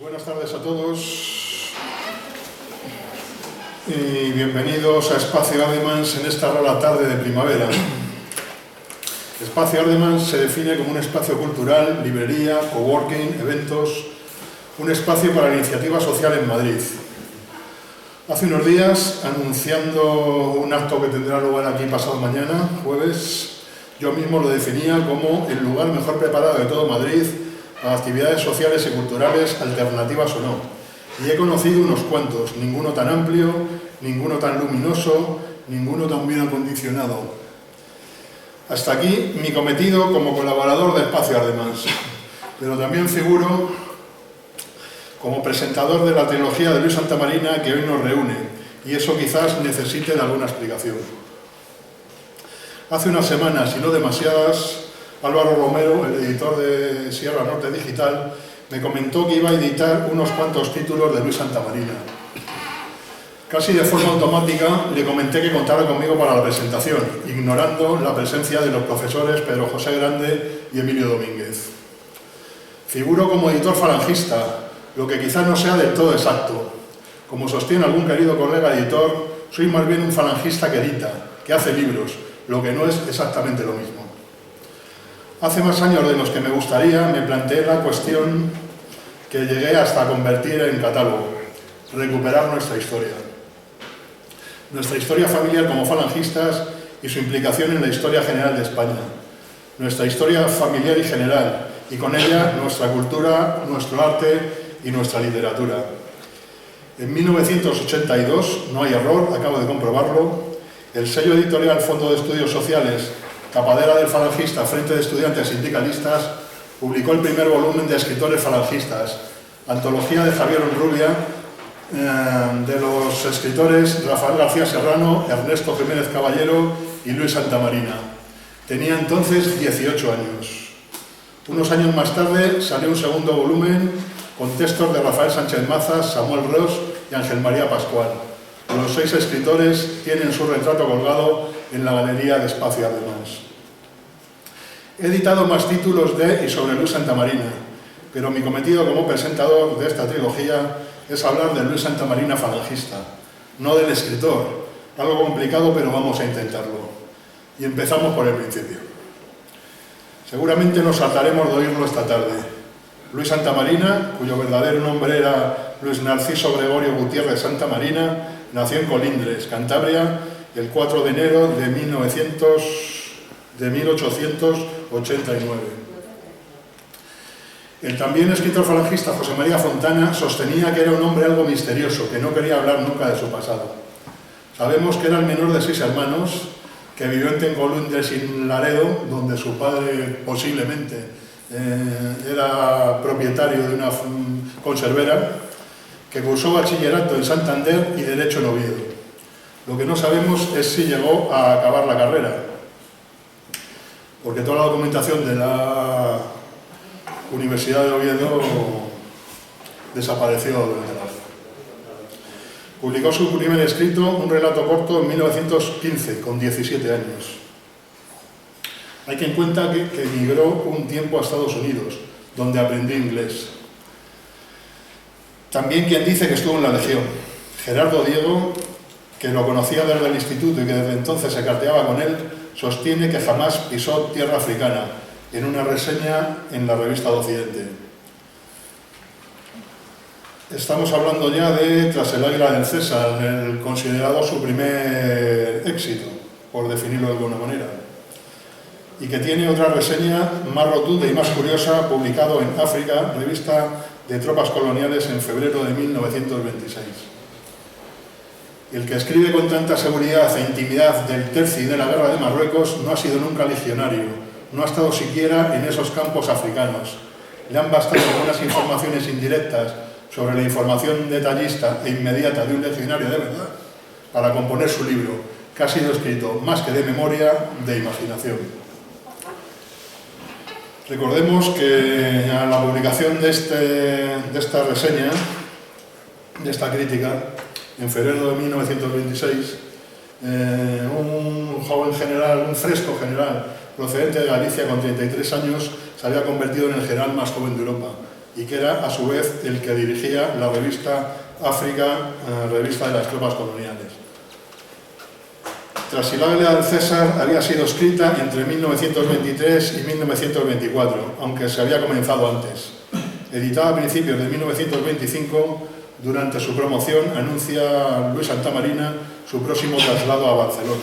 Buenas tardes a todos y bienvenidos a Espacio Ardemans en esta rara tarde de primavera. Espacio Ardemans se define como un espacio cultural, librería, coworking, eventos, un espacio para la iniciativa social en Madrid. Hace unos días, anunciando un acto que tendrá lugar aquí pasado mañana, jueves, yo mismo lo definía como el lugar mejor preparado de todo Madrid a actividades sociales y culturales, alternativas o no. Y he conocido unos cuantos, ninguno tan amplio, ninguno tan luminoso, ninguno tan bien acondicionado. Hasta aquí mi cometido como colaborador de Espacio Ardemans, pero también figuro como presentador de la trilogía de Luis Santamarina que hoy nos reúne, y eso quizás necesite de alguna explicación. Hace unas semanas, y no demasiadas, Álvaro Romero, el editor de Sierra Norte Digital, me comentó que iba a editar unos cuantos títulos de Luis Santamarina. Casi de forma automática le comenté que contara conmigo para la presentación, ignorando la presencia de los profesores Pedro José Grande y Emilio Domínguez. Figuro como editor falangista, lo que quizás no sea del todo exacto. Como sostiene algún querido colega editor, soy más bien un falangista que edita, que hace libros, lo que no es exactamente lo mismo. Hace más años de los que me gustaría, me planteé la cuestión que llegué hasta convertir en catálogo: recuperar nuestra historia. Nuestra historia familiar como falangistas y su implicación en la historia general de España. Nuestra historia familiar y general, y con ella nuestra cultura, nuestro arte y nuestra literatura. En 1982, no hay error, acabo de comprobarlo, el sello editorial Fondo de Estudios Sociales, tapadera del falangista, Frente de Estudiantes Sindicalistas, publicó el primer volumen de escritores falangistas, antología de Javier Onrubia, de los escritores Rafael García Serrano, Ernesto Jiménez Caballero y Luis Santamarina. Tenía entonces 18 años. Unos años más tarde salió un segundo volumen con textos de Rafael Sánchez Mazas, Samuel Ros y Ángel María Pascual. Los 6 escritores tienen su retrato colgado en la galería de Espacio Ardemans. He editado más títulos de y sobre Luis Santamarina, pero mi cometido como presentador de esta trilogía es hablar de Luis Santamarina falangista, no del escritor. Algo complicado, pero vamos a intentarlo. Y empezamos por el principio. Seguramente nos saltaremos de oírlo esta tarde. Luis Santamarina, cuyo verdadero nombre era Luis Narciso Gregorio Gutiérrez Santamarina, nació en Colindres, Cantabria, el 4 de enero de 1889. El también escritor falangista José María Fontana sostenía que era un hombre algo misterioso, que no quería hablar nunca de su pasado. Sabemos que era el menor de 6 hermanos, que vivió en Colindres y Laredo, donde su padre posiblemente era propietario de una conservera, que cursó bachillerato en Santander y Derecho en Oviedo. Lo que no sabemos es si llegó a acabar la carrera, porque toda la documentación de la Universidad de Oviedo desapareció durante la guerra. Publicó su primer escrito, un relato corto, en 1915, con 17 años. Hay que en cuenta que emigró un tiempo a Estados Unidos, donde aprendió inglés. También quien dice que estuvo en la Legión. Gerardo Diego, que lo conocía desde el instituto y que desde entonces se carteaba con él, sostiene que jamás pisó tierra africana, en una reseña en la revista de Occidente. Estamos hablando ya de Tras el águila del César, el considerado su primer éxito, por definirlo de alguna manera, y que tiene otra reseña más rotunda y más curiosa, publicado en África, revista de tropas coloniales, en febrero de 1926. El que escribe con tanta seguridad e intimidad del tercio y de la guerra de Marruecos no ha sido nunca legionario, no ha estado siquiera en esos campos africanos. Le han bastado algunas informaciones indirectas sobre la información detallista e inmediata de un legionario de verdad para componer su libro, que ha sido escrito más que de memoria, de imaginación. Recordemos que a la publicación de esta reseña, de esta crítica, en febrero de 1926, un joven general, un fresco general, procedente de Galicia con 33 años, se había convertido en el general más joven de Europa, y que era a su vez el que dirigía la revista África, revista de las tropas coloniales. Trasilalia del César había sido escrita entre 1923 y 1924, aunque se había comenzado antes. Editada a principios de 1925, durante su promoción anuncia Luis Santamarina su próximo traslado a Barcelona.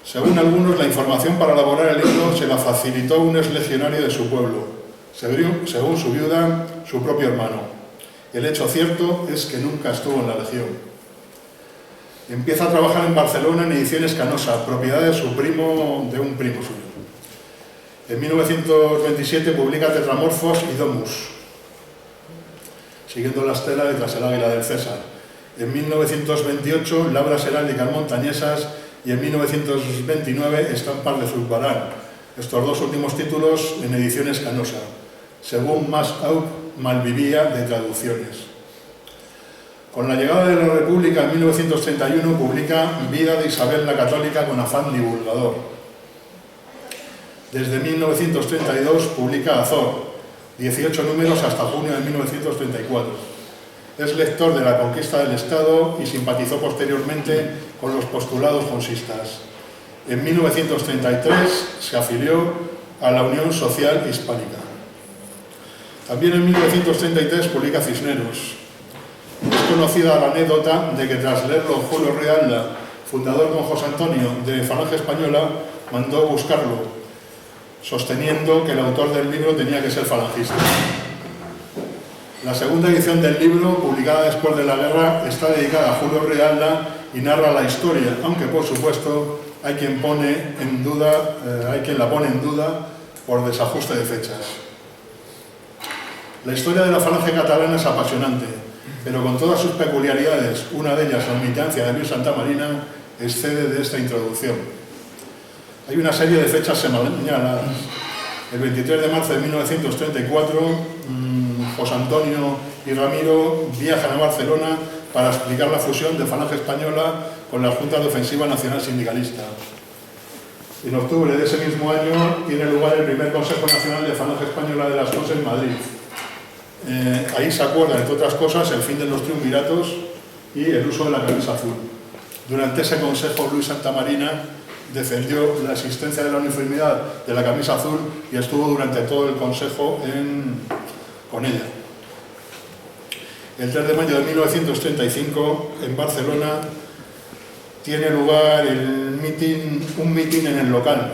Según algunos, la información para elaborar el libro se la facilitó un exlegionario de su pueblo, según su viuda, su propio hermano. El hecho cierto es que nunca estuvo en la Legión. Empieza a trabajar en Barcelona en Ediciones Canosa, propiedad de un primo suyo. En 1927 publica Tetramorfos y Domus, siguiendo la estela de Tras el águila del César. En 1928, Labras heráldicas montañesas, y en 1929, Estampas de Zurbarán. Estos dos últimos títulos en Ediciones Canosa, según Mas Aup Malvivía de Traducciones. Con la llegada de la República en 1931 publica Vida de Isabel la Católica con afán divulgador. Desde 1932 publica Azor, 18 números hasta junio de 1934. Es lector de La conquista del Estado y simpatizó posteriormente con los postulados jonsistas. En 1933 se afilió a la Unión Social Hispánica. También en 1933 publica Cisneros. Es conocida la anécdota de que tras leerlo Julio Realda, fundador con José Antonio de Falange Española, mandó buscarlo, sosteniendo que el autor del libro tenía que ser falangista. La segunda edición del libro, publicada después de la guerra, está dedicada a Julio Realda y narra la historia, aunque por supuesto hay quien la pone en duda por desajuste de fechas. La historia de la Falange catalana es apasionante, pero con todas sus peculiaridades, una de ellas la omitancia de Luis Santamarina, excede de esta introducción. Hay una serie de fechas señaladas. El 23 de marzo de 1934, José Antonio y Ramiro viajan a Barcelona para explicar la fusión de Falange Española con la Junta de Ofensiva Nacional Sindicalista. En octubre de ese mismo año tiene lugar el primer Consejo Nacional de Falange Española de las CONS en Madrid. Ahí se acuerda, entre otras cosas, el fin de los triunviratos y el uso de la camisa azul. Durante ese consejo, Luis Santamarina defendió la existencia de la uniformidad de la camisa azul y estuvo durante todo el consejo con ella. El 3 de mayo de 1935, en Barcelona, tiene lugar un mitin en el local,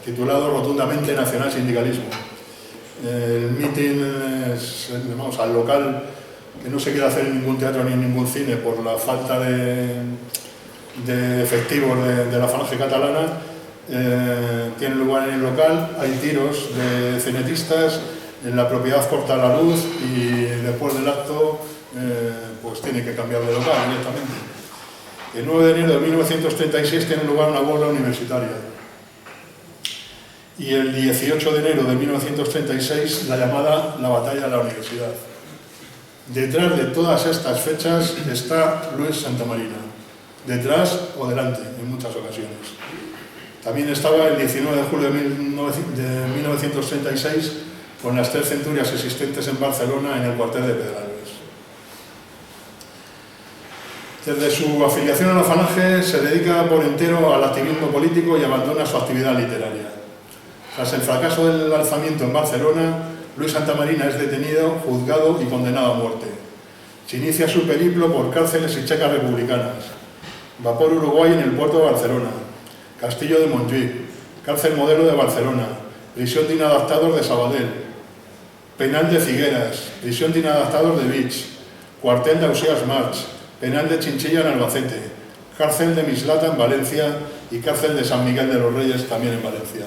titulado rotundamente Nacional Sindicalismo. El mitin es, vamos, al local, que no se quiere hacer en ningún teatro ni en ningún cine por la falta de efectivos de la Falange catalana. Tiene lugar en el local, hay tiros de cenetistas, en la propiedad corta la luz y después del acto pues tiene que cambiar de local directamente. El 9 de enero de 1936 tiene lugar una huelga universitaria. Y el 18 de enero de 1936 la llamada la batalla de la universidad. Detrás de todas estas fechas está Luis Santamarina, detrás o delante en muchas ocasiones. También estaba el 19 de julio de 1936 con las 3 centurias existentes en Barcelona en el cuartel de Pedralbes. Desde su afiliación a la Falange se dedica por entero al activismo político y abandona su actividad literaria. Tras el fracaso del alzamiento en Barcelona, Luis Santamarina es detenido, juzgado y condenado a muerte. Se inicia su periplo por cárceles y checas republicanas. Vapor Uruguay en el puerto de Barcelona, Castillo de Montjuïc, Cárcel Modelo de Barcelona, Prisión de Inadaptados de Sabadell, Penal de Figueras, Prisión de Inadaptados de Vich, Cuartel de Ausiàs March, Penal de Chinchilla en Albacete, Cárcel de Mislata en Valencia y Cárcel de San Miguel de los Reyes también en Valencia.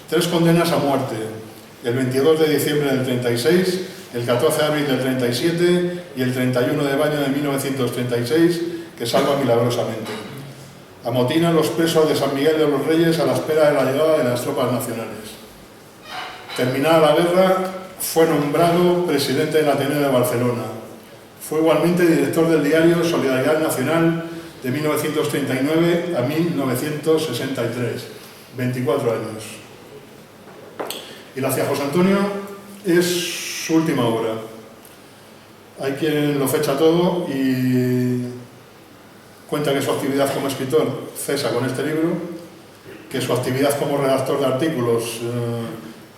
3 condenas a muerte, el 22 de diciembre del 36, el 14 de abril del 37 y el 31 de mayo de 1936, que salva milagrosamente. Amotina a los presos de San Miguel de los Reyes a la espera de la llegada de las tropas nacionales. Terminada la guerra, fue nombrado presidente del Ateneo de Barcelona. Fue igualmente director del diario Solidaridad Nacional de 1939 a 1963, 24 años. Y la hacia José Antonio es su última obra. Hay quien lo fecha todo y cuenta que su actividad como escritor cesa con este libro, que su actividad como redactor de artículos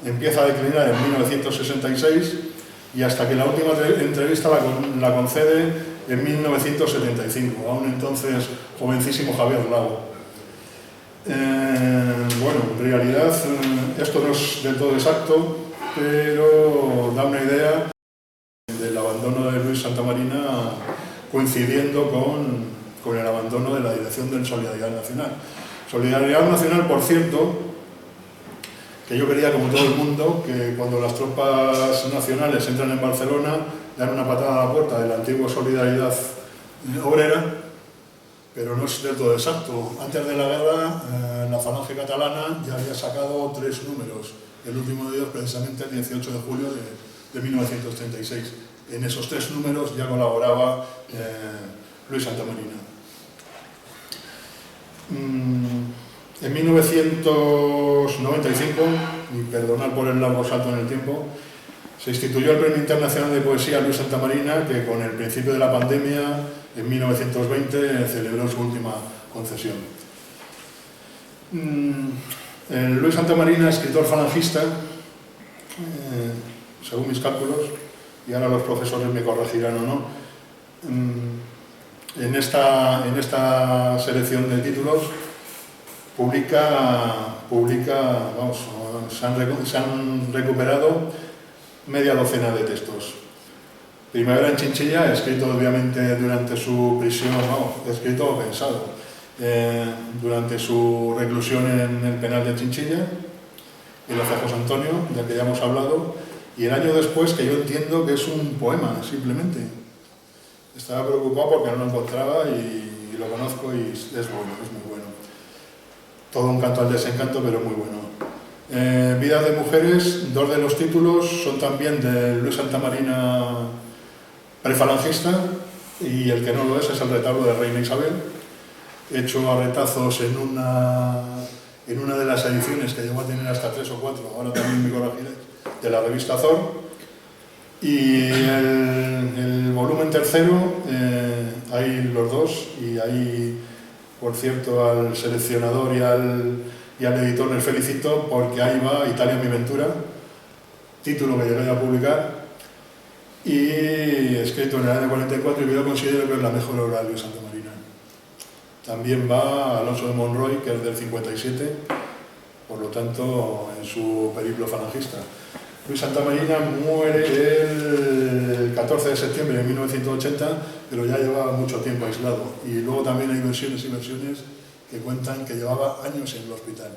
empieza a declinar en 1966 y hasta que la última entrevista la concede en 1975, aún entonces jovencísimo Javier Lago. Bueno, en realidad esto no es del todo exacto, pero da una idea del abandono de Luis Santamarina coincidiendo con el abandono de la dirección de Solidaridad Nacional. Solidaridad Nacional, por cierto, que yo quería, como todo el mundo, que cuando las tropas nacionales entran en Barcelona, dan una patada a la puerta de la antigua Solidaridad Obrera, pero no es del todo exacto. Antes de la guerra, la Falange Catalana ya había sacado 3 números, el último de ellos precisamente el 18 de julio de 1936. En esos 3 números ya colaboraba Luis Santamarina. En 1995, y perdonad por el largo salto en el tiempo, se instituyó el Premio Internacional de Poesía Luis Santamarina, que con el principio de la pandemia, en 1920, celebró su última concesión. Luis Santamarina, escritor falangista, según mis cálculos, y ahora los profesores me corregirán o no, en esta selección de títulos vamos, se han recuperado media docena de textos. Primavera en Chinchilla, escrito obviamente durante su prisión, escrito o pensado, durante su reclusión en el penal de Chinchilla, el hacia José Antonio, del que ya hemos hablado, y el año después, que yo entiendo que es un poema, simplemente. Estaba preocupado porque no lo encontraba y lo conozco y es bueno, es muy bueno. Todo un canto al desencanto, pero muy bueno. Vidas de mujeres, 2 de los títulos son también de Luis Santamarina prefalangista, y el que no lo es el retablo de Reina Isabel, hecho a retazos en una de las ediciones que llegó a tener hasta 3 o 4, ahora también me corregiré, de la revista Zor. Y el volumen tercero, hay los 2, y ahí, por cierto, al seleccionador y al editor les felicito, porque ahí va Italia mi ventura, título que llegué a publicar, y escrito en el año 44, y que yo considero que es la mejor obra de Luis Santamarina. También va Alonso de Monroy, que es del 57, por lo tanto, en su periplo falangista. Luis Santamarina muere el 14 de septiembre de 1980, pero ya llevaba mucho tiempo aislado. Y luego también hay versiones y versiones que cuentan que llevaba años en el hospital.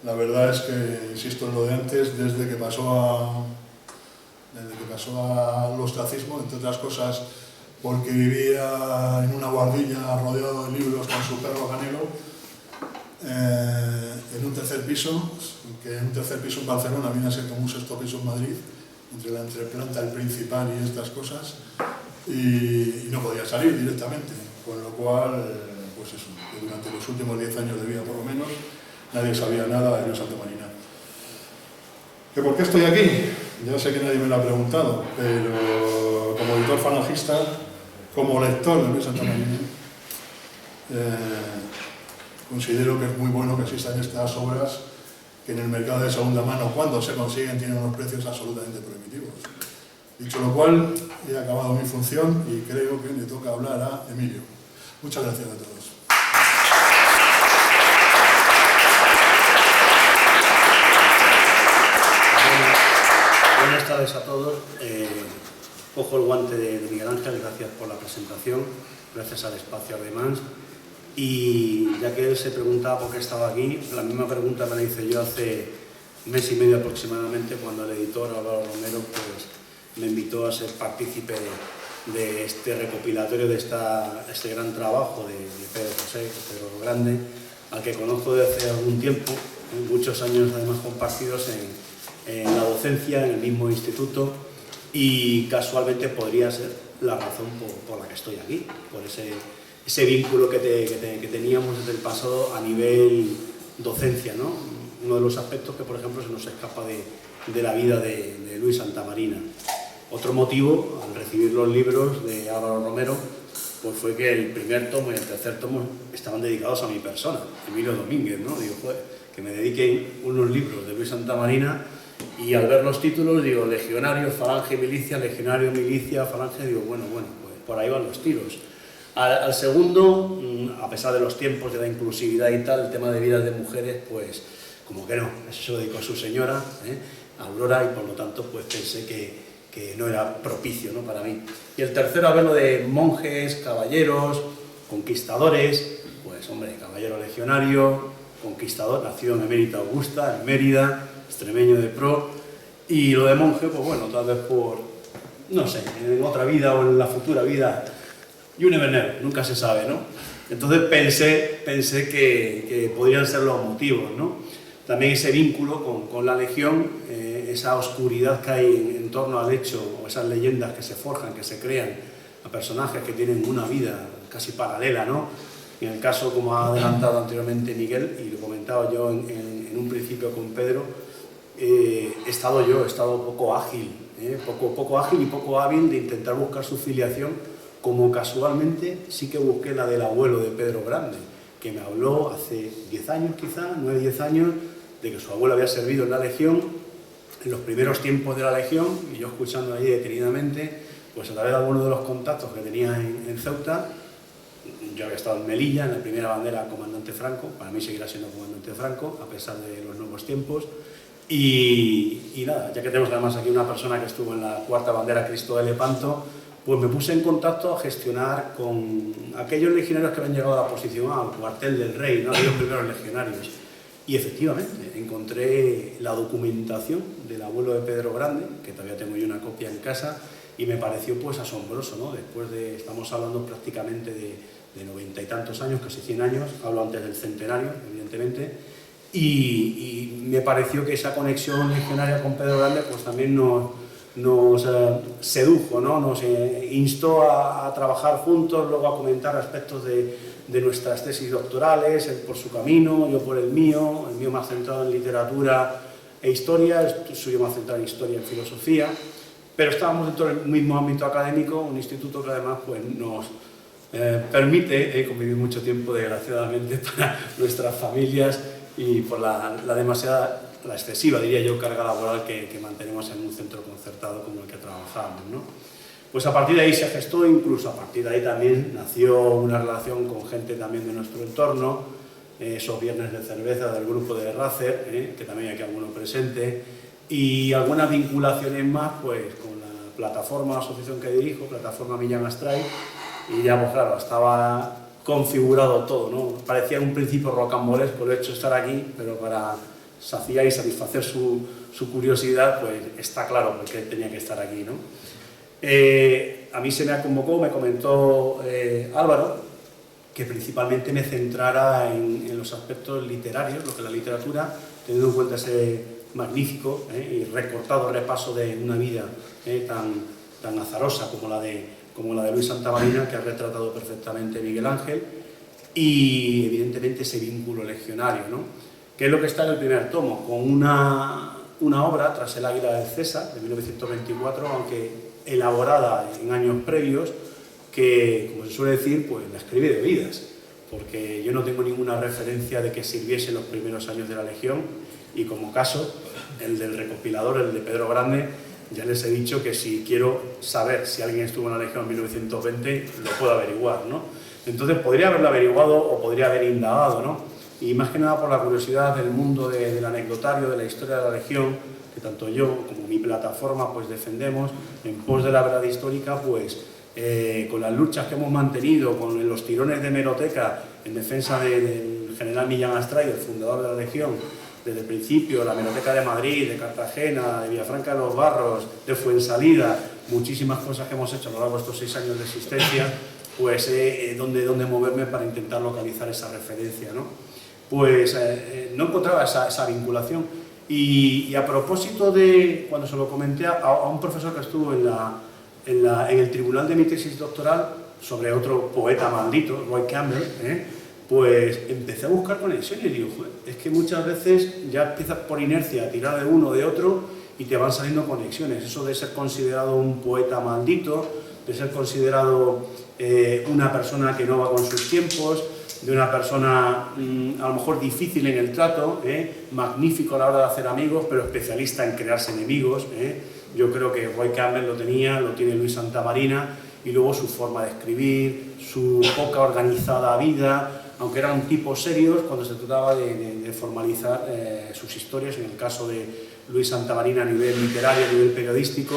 La verdad es que, insisto en lo de antes, desde que pasó al ostracismo, entre otras cosas porque vivía en una guardilla rodeado de libros con su perro Canelo, en un tercer piso, que un tercer piso en Barcelona viene a ser como un 6º piso en Madrid, entre la entreplanta, el principal y estas cosas, y no podía salir directamente, con lo cual, pues eso, que durante los últimos 10 años de vida por lo menos, nadie sabía nada de Luis Santamarina. ¿Que por qué estoy aquí? Ya sé que nadie me lo ha preguntado, pero como editor falangista, como lector de Luis Santamarina, considero que es muy bueno que existan estas obras que en el mercado de segunda mano, cuando se consiguen, tienen unos precios absolutamente prohibitivos. Dicho lo cual, he acabado mi función y creo que me toca hablar a Emilio. Muchas gracias a todos. Buenas tardes a todos. Cojo el guante de Miguel Ángel, gracias por la presentación, gracias al espacio además. Y ya que él se preguntaba por qué estaba aquí, la misma pregunta me la hice yo hace 1 mes y medio aproximadamente, cuando el editor Álvaro Romero pues, me invitó a ser partícipe de este recopilatorio, de este gran trabajo de Pedro José, Pedro Grande, al que conozco desde hace algún tiempo, muchos años además compartidos en la docencia, en el mismo instituto, y casualmente podría ser la razón por la que estoy aquí, por ese vínculo que teníamos desde el pasado a nivel docencia, ¿no? Uno de los aspectos que, por ejemplo, se nos escapa de de la vida de Luis Santamarina. Otro motivo, al recibir los libros de Álvaro Romero, pues fue que el primer tomo y el tercer tomo estaban dedicados a mi persona, Emilio Domínguez, ¿no? Digo, joder, que me dediquen unos libros de Luis Santamarina, y al ver los títulos, digo, legionario, falange, milicia, legionario, milicia, falange, digo, bueno, pues por ahí van los tiros. Al segundo, a pesar de los tiempos de la inclusividad y tal, el tema de vidas de mujeres, pues como que no, eso se lo dedicó a su señora, Aurora, y por lo tanto pues pensé que no era propicio, ¿no?, para mí. Y el tercero, a ver lo de monjes, caballeros, conquistadores, pues hombre, caballero legionario, conquistador, nació en Emérita Augusta, en Mérida, extremeño de pro, y lo de monje, pues bueno, tal vez por, no sé, en otra vida o en la futura vida, you never know, nunca se sabe, ¿no? Entonces pensé que podrían ser los motivos, ¿no? También ese vínculo con la Legión, esa oscuridad que hay en torno al hecho, o esas leyendas que se forjan, que se crean a personajes que tienen una vida casi paralela, ¿no? En el caso, como ha adelantado anteriormente Miguel, y lo comentaba yo en un principio con Pedro, he estado poco ágil, poco ágil y poco hábil de intentar buscar su filiación, como casualmente sí que busqué la del abuelo de Pedro Grande, que me habló hace 10 años quizá, 9-10 años, de que su abuelo había servido en la Legión, en los primeros tiempos de la Legión, y yo escuchando allí detenidamente, pues a través de algunos de los contactos que tenía en Ceuta. Yo había estado en Melilla, en la primera bandera comandante Franco, para mí seguirá siendo comandante Franco, a pesar de los nuevos tiempos. Y nada, ya que tenemos además aquí una persona que estuvo en la cuarta bandera Cristo de Lepanto, pues me puse en contacto a gestionar con aquellos legionarios que habían llegado a la posición A, al cuartel del rey, ¿no?, aquellos primeros legionarios. Y efectivamente, encontré la documentación del abuelo de Pedro Grande, que todavía tengo yo una copia en casa, y me pareció pues asombroso, ¿no? Después de, estamos hablando prácticamente de 90 y tantos años, casi 100 años, hablo antes del centenario, evidentemente, y me pareció que esa conexión legionaria con Pedro Grande pues también nos sedujo, ¿no? Nos instó a trabajar juntos, luego a comentar aspectos de nuestras tesis doctorales, él por su camino, yo por el mío más centrado en literatura e historia, el suyo más centrado en historia y en filosofía, pero estábamos dentro del mismo ámbito académico, un instituto que además pues, nos permite convivir mucho tiempo, desgraciadamente, para nuestras familias y por la excesiva, diría yo, carga laboral que mantenemos en un centro concertado como el que trabajamos, ¿no? Pues a partir de ahí se gestó, incluso a partir de ahí también nació una relación con gente también de nuestro entorno, esos viernes de cerveza del grupo de Racer, que también hay aquí alguno presente, y algunas vinculaciones más pues con la plataforma, la asociación que dirijo, plataforma Millán Astray, y ya pues claro, estaba configurado todo, ¿no? Parecía en un principio rocambolesco el hecho de estar aquí, pero para saciar y satisfacer su curiosidad, pues está claro por qué tenía que estar aquí, ¿no? A mí se me convocó, me comentó Álvaro, que principalmente me centrara en los aspectos literarios, lo que es la literatura, teniendo en cuenta ese magnífico y recortado repaso de una vida tan azarosa como la de Luis Santamarina, que ha retratado perfectamente Miguel Ángel, y evidentemente ese vínculo legionario, ¿no?, que es lo que está en el primer tomo, con una obra, Tras el águila del César, de 1924, aunque elaborada en años previos, que, como se suele decir, pues la escribí de oídas, porque yo no tengo ninguna referencia de que sirviese en los primeros años de la Legión, y como caso, el del recopilador, el de Pedro Grande, ya les he dicho que si quiero saber si alguien estuvo en la Legión en 1920, lo puedo averiguar, ¿no? Entonces podría haberlo averiguado o podría haber indagado, ¿no? Y más que nada por la curiosidad del mundo del anecdotario, de la historia de la Legión, que tanto yo como mi plataforma pues defendemos en pos de la verdad histórica, pues con las luchas que hemos mantenido, con los tirones de hemeroteca en defensa del general Millán Astray, el fundador de la Legión, desde el principio, la hemeroteca de Madrid, de Cartagena, de Villafranca de los Barros, de Fuensalida, muchísimas cosas que hemos hecho a lo largo de estos 6 años de existencia, pues dónde moverme para intentar localizar esa referencia, ¿no? Pues no encontraba esa vinculación. Y a propósito de, cuando se lo comenté a un profesor que estuvo en el tribunal de mi tesis doctoral sobre otro poeta maldito, Roy Campbell, pues empecé a buscar conexiones y digo, joder, es que muchas veces ya empiezas por inercia a tirar de uno o de otro y te van saliendo conexiones. Eso de ser considerado un poeta maldito, de ser considerado una persona que no va con sus tiempos, de una persona a lo mejor difícil en el trato, magnífico a la hora de hacer amigos, pero especialista en crearse enemigos. Yo creo que Roy Campbell lo tiene Luis Santamarina, y luego su forma de escribir, su poca organizada vida, aunque eran tipos serios cuando se trataba de formalizar sus historias. En el caso de Luis Santamarina a nivel literario, a nivel periodístico,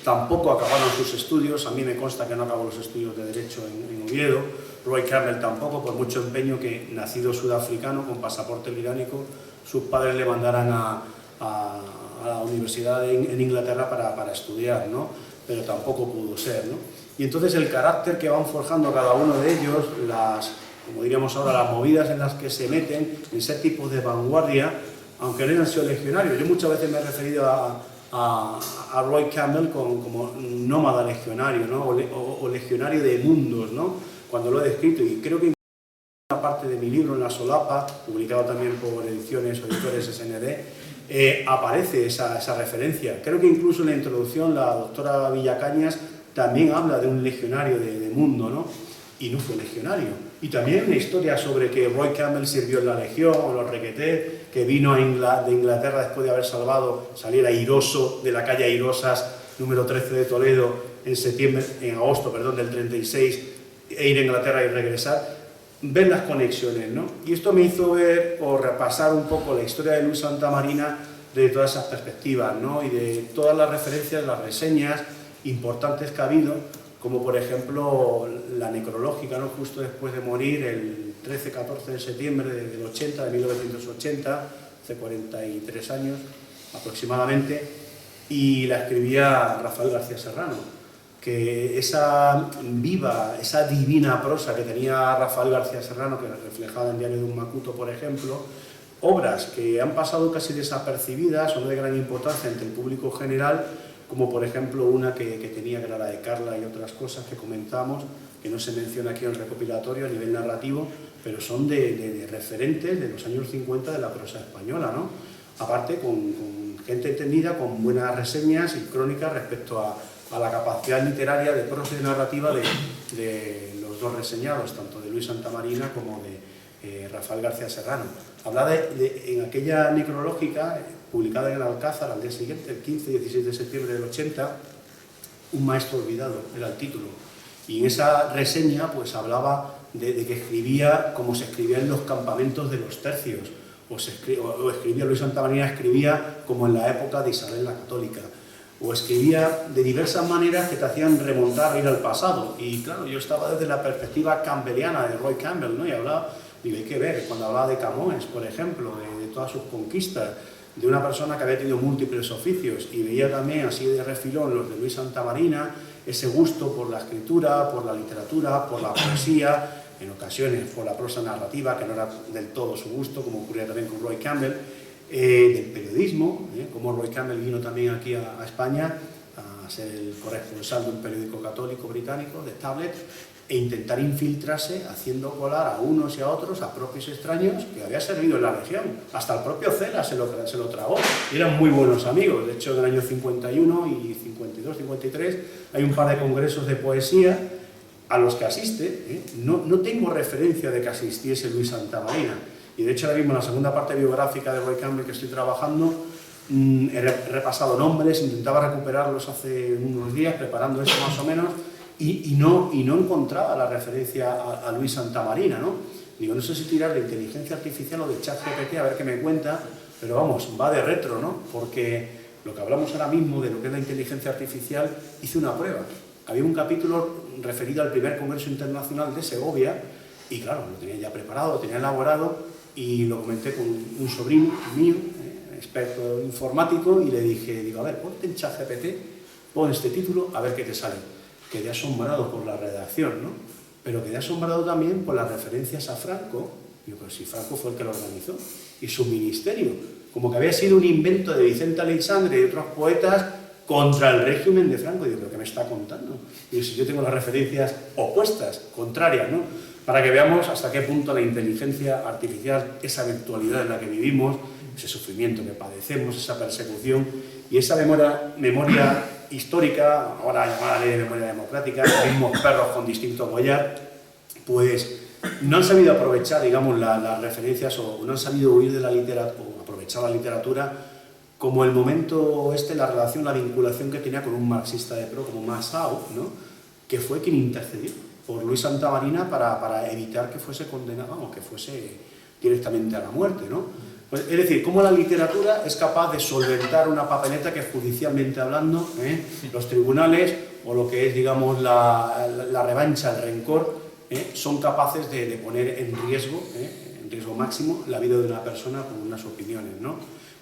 tampoco acabaron sus estudios. A mí me consta que no acabó los estudios de Derecho en Oviedo. Roy Campbell tampoco, por mucho empeño que, nacido sudafricano, con pasaporte británico, sus padres le mandaran a la universidad en Inglaterra para estudiar, ¿no? Pero tampoco pudo ser, ¿no? Y entonces el carácter que van forjando cada uno de ellos, como diríamos ahora, las movidas en las que se meten, en ser tipos de vanguardia, aunque no hayan sido legionarios. Yo muchas veces me he referido a Roy Campbell como nómada legionario, ¿no? o legionario de mundos, ¿no? Cuando lo he descrito, y creo que una parte de mi libro, En la solapa, publicado también por Ediciones o Editores SND, aparece esa referencia. Creo que incluso en la introducción la doctora Villacañas también habla de un legionario de mundo, ¿no? Y no fue legionario. Y también una historia sobre que Roy Campbell sirvió en la Legión o los Requetés, que vino de Inglaterra después de haber salir airoso de la calle Airosas, número 13 de Toledo, en agosto del 36, e ir a Inglaterra y regresar. Ver las conexiones, ¿no? Y esto me hizo ver o repasar un poco la historia de Luis Santamarina de todas esas perspectivas, ¿no? Y de todas las referencias, las reseñas importantes que ha habido, como por ejemplo la necrológica, ¿no? Justo después de morir, el 13-14 de septiembre de 1980, hace 43 años aproximadamente, y la escribía Rafael García Serrano. Que esa divina prosa que tenía Rafael García Serrano, que reflejada en Diario de un Macuto, por ejemplo, obras que han pasado casi desapercibidas, son de gran importancia entre el público general, como por ejemplo una que tenía, que era la de Carla y otras cosas que comentamos, que no se menciona aquí en el recopilatorio a nivel narrativo, pero son de referentes de los años 50 de la prosa española, ¿no? Aparte con gente entendida, con buenas reseñas y crónicas respecto a la capacidad literaria de prosa y narrativa de los dos reseñados, tanto de Luis Santamarina como de Rafael García Serrano. Habla en aquella necrológica, publicada en el Alcázar al día siguiente, el 15-16 de septiembre del 80, Un maestro olvidado, era el título. Y en esa reseña pues hablaba de que escribía como se escribía en los campamentos de los tercios, o escribía, Luis Santamarina escribía como en la época de Isabel la Católica, o escribía de diversas maneras que te hacían remontar, ir al pasado. Y claro, yo estaba desde la perspectiva campbelliana de Roy Campbell, ¿no? Y hablaba, digo, hay que ver, cuando hablaba de Camões, por ejemplo, de todas sus conquistas, de una persona que había tenido múltiples oficios, y veía también así de refilón los de Luis Santamarina, ese gusto por la escritura, por la literatura, por la poesía, en ocasiones por la prosa narrativa, que no era del todo su gusto, como ocurría también con Roy Campbell, del periodismo, como Roy Campbell vino también aquí a España a ser el corresponsal de un periódico católico británico, de Tablet, e intentar infiltrarse haciendo colar a unos y a otros, a propios extraños, que había servido en la Legión. Hasta el propio Cela se lo tragó, y eran muy buenos amigos. De hecho, en el año 51 y 52, 53, hay un par de congresos de poesía a los que asiste. No tengo referencia de que asistiese Luis Santamarina. Y de hecho ahora mismo en la segunda parte biográfica de Roy Campbell que estoy trabajando, he repasado nombres, intentaba recuperarlos hace unos días, preparando esto más o menos, y no encontraba la referencia a Luis Santamarina, ¿no? Digo, no sé si tirar de inteligencia artificial o de ChatGPT a ver qué me cuenta, pero vamos, va de retro, ¿no? Porque lo que hablamos ahora mismo de lo que es la inteligencia artificial, hice una prueba. Había un capítulo referido al primer Congreso Internacional de Segovia, y claro, lo tenía ya preparado, lo tenía elaborado, y lo comenté con un sobrino mío, experto informático, y le dije, a ver, ponte en ChatGPT, pon este título, a ver qué te sale. Quedé asombrado por la redacción, ¿no? Pero quedé asombrado también por las referencias a Franco. Digo, pero si Franco fue el que lo organizó, y su ministerio, como que había sido un invento de Vicente Aleixandre y otros poetas contra el régimen de Franco. Digo, ¿pero qué me está contando? Y si yo tengo las referencias opuestas, contrarias, ¿no? Para que veamos hasta qué punto la inteligencia artificial, esa virtualidad en la que vivimos, ese sufrimiento que padecemos, esa persecución, Y esa memoria histórica, ahora llamada Ley de Memoria Democrática, los mismos perros con distinto collar, pues no han sabido aprovechar, digamos, las referencias o no han sabido huir de la literatura o aprovechar la literatura como el momento la relación, la vinculación que tenía con un marxista de pro como Masao, ¿no? Que fue quien intercedió por Luis Santamarina para evitar que fuese condenado o que fuese directamente a la muerte, ¿no? Pues, es decir, cómo la literatura es capaz de solventar una papeleta que judicialmente hablando, los tribunales o lo que es, digamos, la revancha, el rencor, son capaces de poner en riesgo máximo la vida de una persona con unas opiniones, ¿no?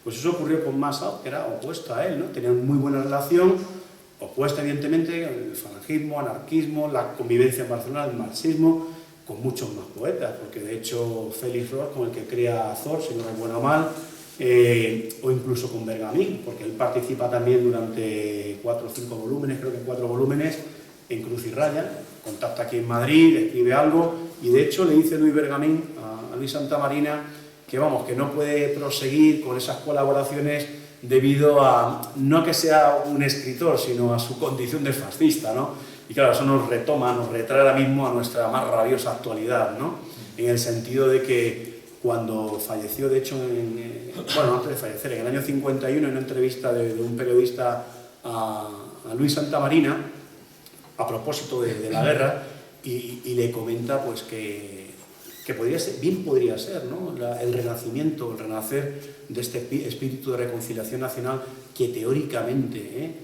Pues eso ocurrió con Masao, que era opuesto a él, ¿no? Tenían muy buena relación, opuesta evidentemente al falangismo, anarquismo, la convivencia en Barcelona, el marxismo, con muchos más poetas, porque de hecho Félix Ross, con el que crea Azor, si no recuerdo mal, o incluso con Bergamín, porque él participa también durante 4 o 5 volúmenes, creo que 4 volúmenes, en Cruz y Raya, contacta aquí en Madrid, escribe algo, y de hecho le dice Luis Bergamín a Luis Santamarina que vamos, que no puede proseguir con esas colaboraciones debido a, no que sea un escritor, sino a su condición de fascista, ¿no? Y claro, eso nos retoma, nos retrae ahora mismo a nuestra más rabiosa actualidad, ¿no? En el sentido de que cuando falleció, de hecho, bueno, antes de fallecer, en el año 51, en una entrevista de un periodista a Luis Santamarina, a propósito de la guerra, y le comenta pues que podría ser, bien podría ser, ¿no? El renacimiento, el renacer de este espíritu de reconciliación nacional que teóricamente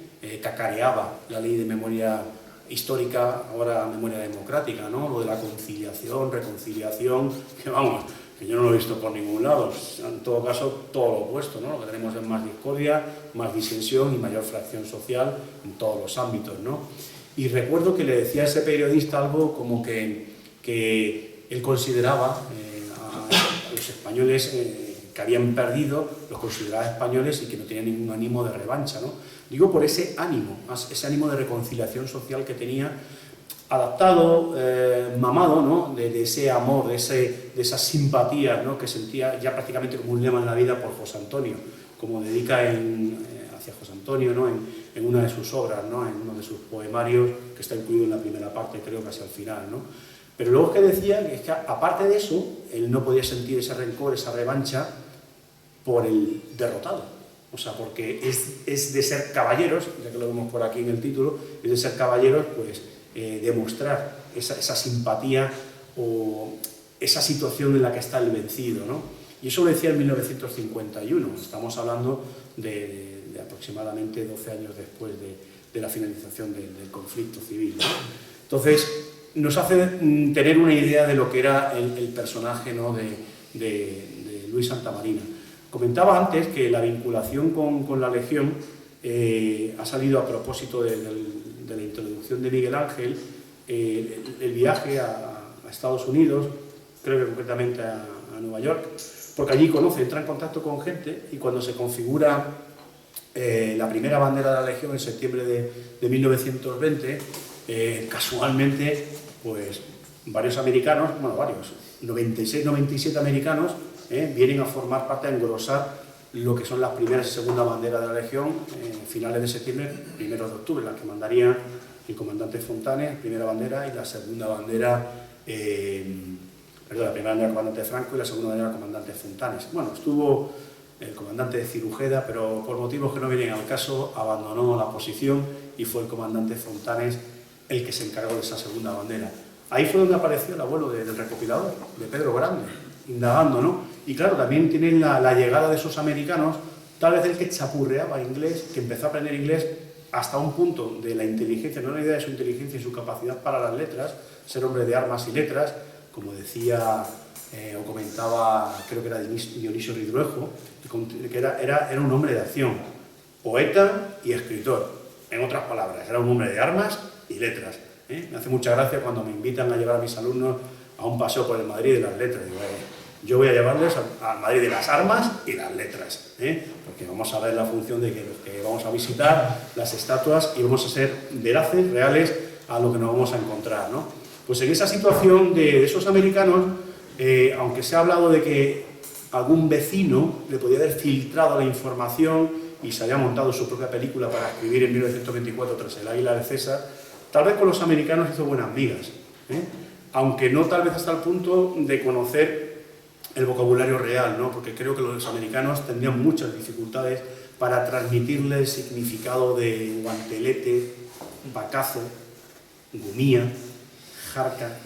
cacareaba la ley de memoria histórica, ahora memoria democrática, ¿no? Lo de la conciliación, reconciliación, que vamos, que yo no lo he visto por ningún lado, en todo caso todo lo opuesto, ¿no? Lo que tenemos es más discordia, más disensión y mayor fracción social en todos los ámbitos, ¿no? Y recuerdo que le decía a ese periodista algo como que él consideraba a los españoles que habían perdido, los consideraba españoles y que no tenían ningún ánimo de revancha, ¿no? Digo por ese ánimo de reconciliación social que tenía, adaptado, mamado, ¿no? de ese amor, de esa simpatía, ¿no? Que sentía ya prácticamente como un lema en la vida por José Antonio, como dedica hacia José Antonio, ¿no? en una de sus obras, ¿no? En uno de sus poemarios, que está incluido en la primera parte, creo, casi al final, ¿no? Pero luego que decía que es que, aparte de eso, él no podía sentir ese rencor, esa revancha por el derrotado. O sea, porque es de ser caballeros, ya que lo vemos por aquí en el título, es de ser caballeros, pues, demostrar esa simpatía o esa situación en la que está el vencido, ¿no? Y eso lo decía en 1951, estamos hablando de aproximadamente 12 años después de la finalización del conflicto civil, ¿no? Entonces, nos hace tener una idea de lo que era el personaje, ¿no? de Luis Santamarina. Comentaba antes que la vinculación con la Legión ha salido a propósito de la introducción de Miguel Ángel, el viaje a Estados Unidos, creo que concretamente a Nueva York, porque allí entra en contacto con gente, y cuando se configura la primera bandera de la Legión en septiembre de 1920, casualmente, pues varios americanos, bueno, varios, 96, 97 americanos, vienen a formar parte, a engrosar lo que son las primeras y segunda bandera de la Legión, finales de septiembre, primeros de octubre, las que mandaría el comandante Fontanes, primera bandera, y la segunda bandera, la primera bandera del comandante Franco y la segunda bandera del comandante Fontanes. Bueno, estuvo el comandante de Cirujeda, pero por motivos que no vienen al caso, abandonó la posición y fue el comandante Fontanes el que se encargó de esa segunda bandera. Ahí fue donde apareció el abuelo del recopilador, de Pedro Grande, indagando, ¿no? Y claro, también tienen la llegada de esos americanos, tal vez el que chapurreaba inglés, que empezó a aprender inglés hasta un punto de la inteligencia, no la idea de su inteligencia y su capacidad para las letras, ser hombre de armas y letras, como decía o comentaba, creo que era Dionisio Ridruejo, que era un hombre de acción, poeta y escritor. En otras palabras, era un hombre de armas y letras. Me hace mucha gracia cuando me invitan a llevar a mis alumnos a un paseo por el Madrid de las letras. Digo, yo voy a llevarles al Madrid de las armas y las letras, porque vamos a ver la función de que vamos a visitar las estatuas y vamos a ser veraces, reales a lo que nos vamos a encontrar, ¿no? Pues en esa situación de esos americanos, aunque se ha hablado de que algún vecino le podía haber filtrado la información y se había montado su propia película para escribir en 1924 tras el Águila de César, tal vez con los americanos hizo buenas migas, aunque no tal vez hasta el punto de conocer el vocabulario real, ¿no? Porque creo que los americanos tendrían muchas dificultades para transmitirle el significado de guantelete, bacazo, gumía, jarca,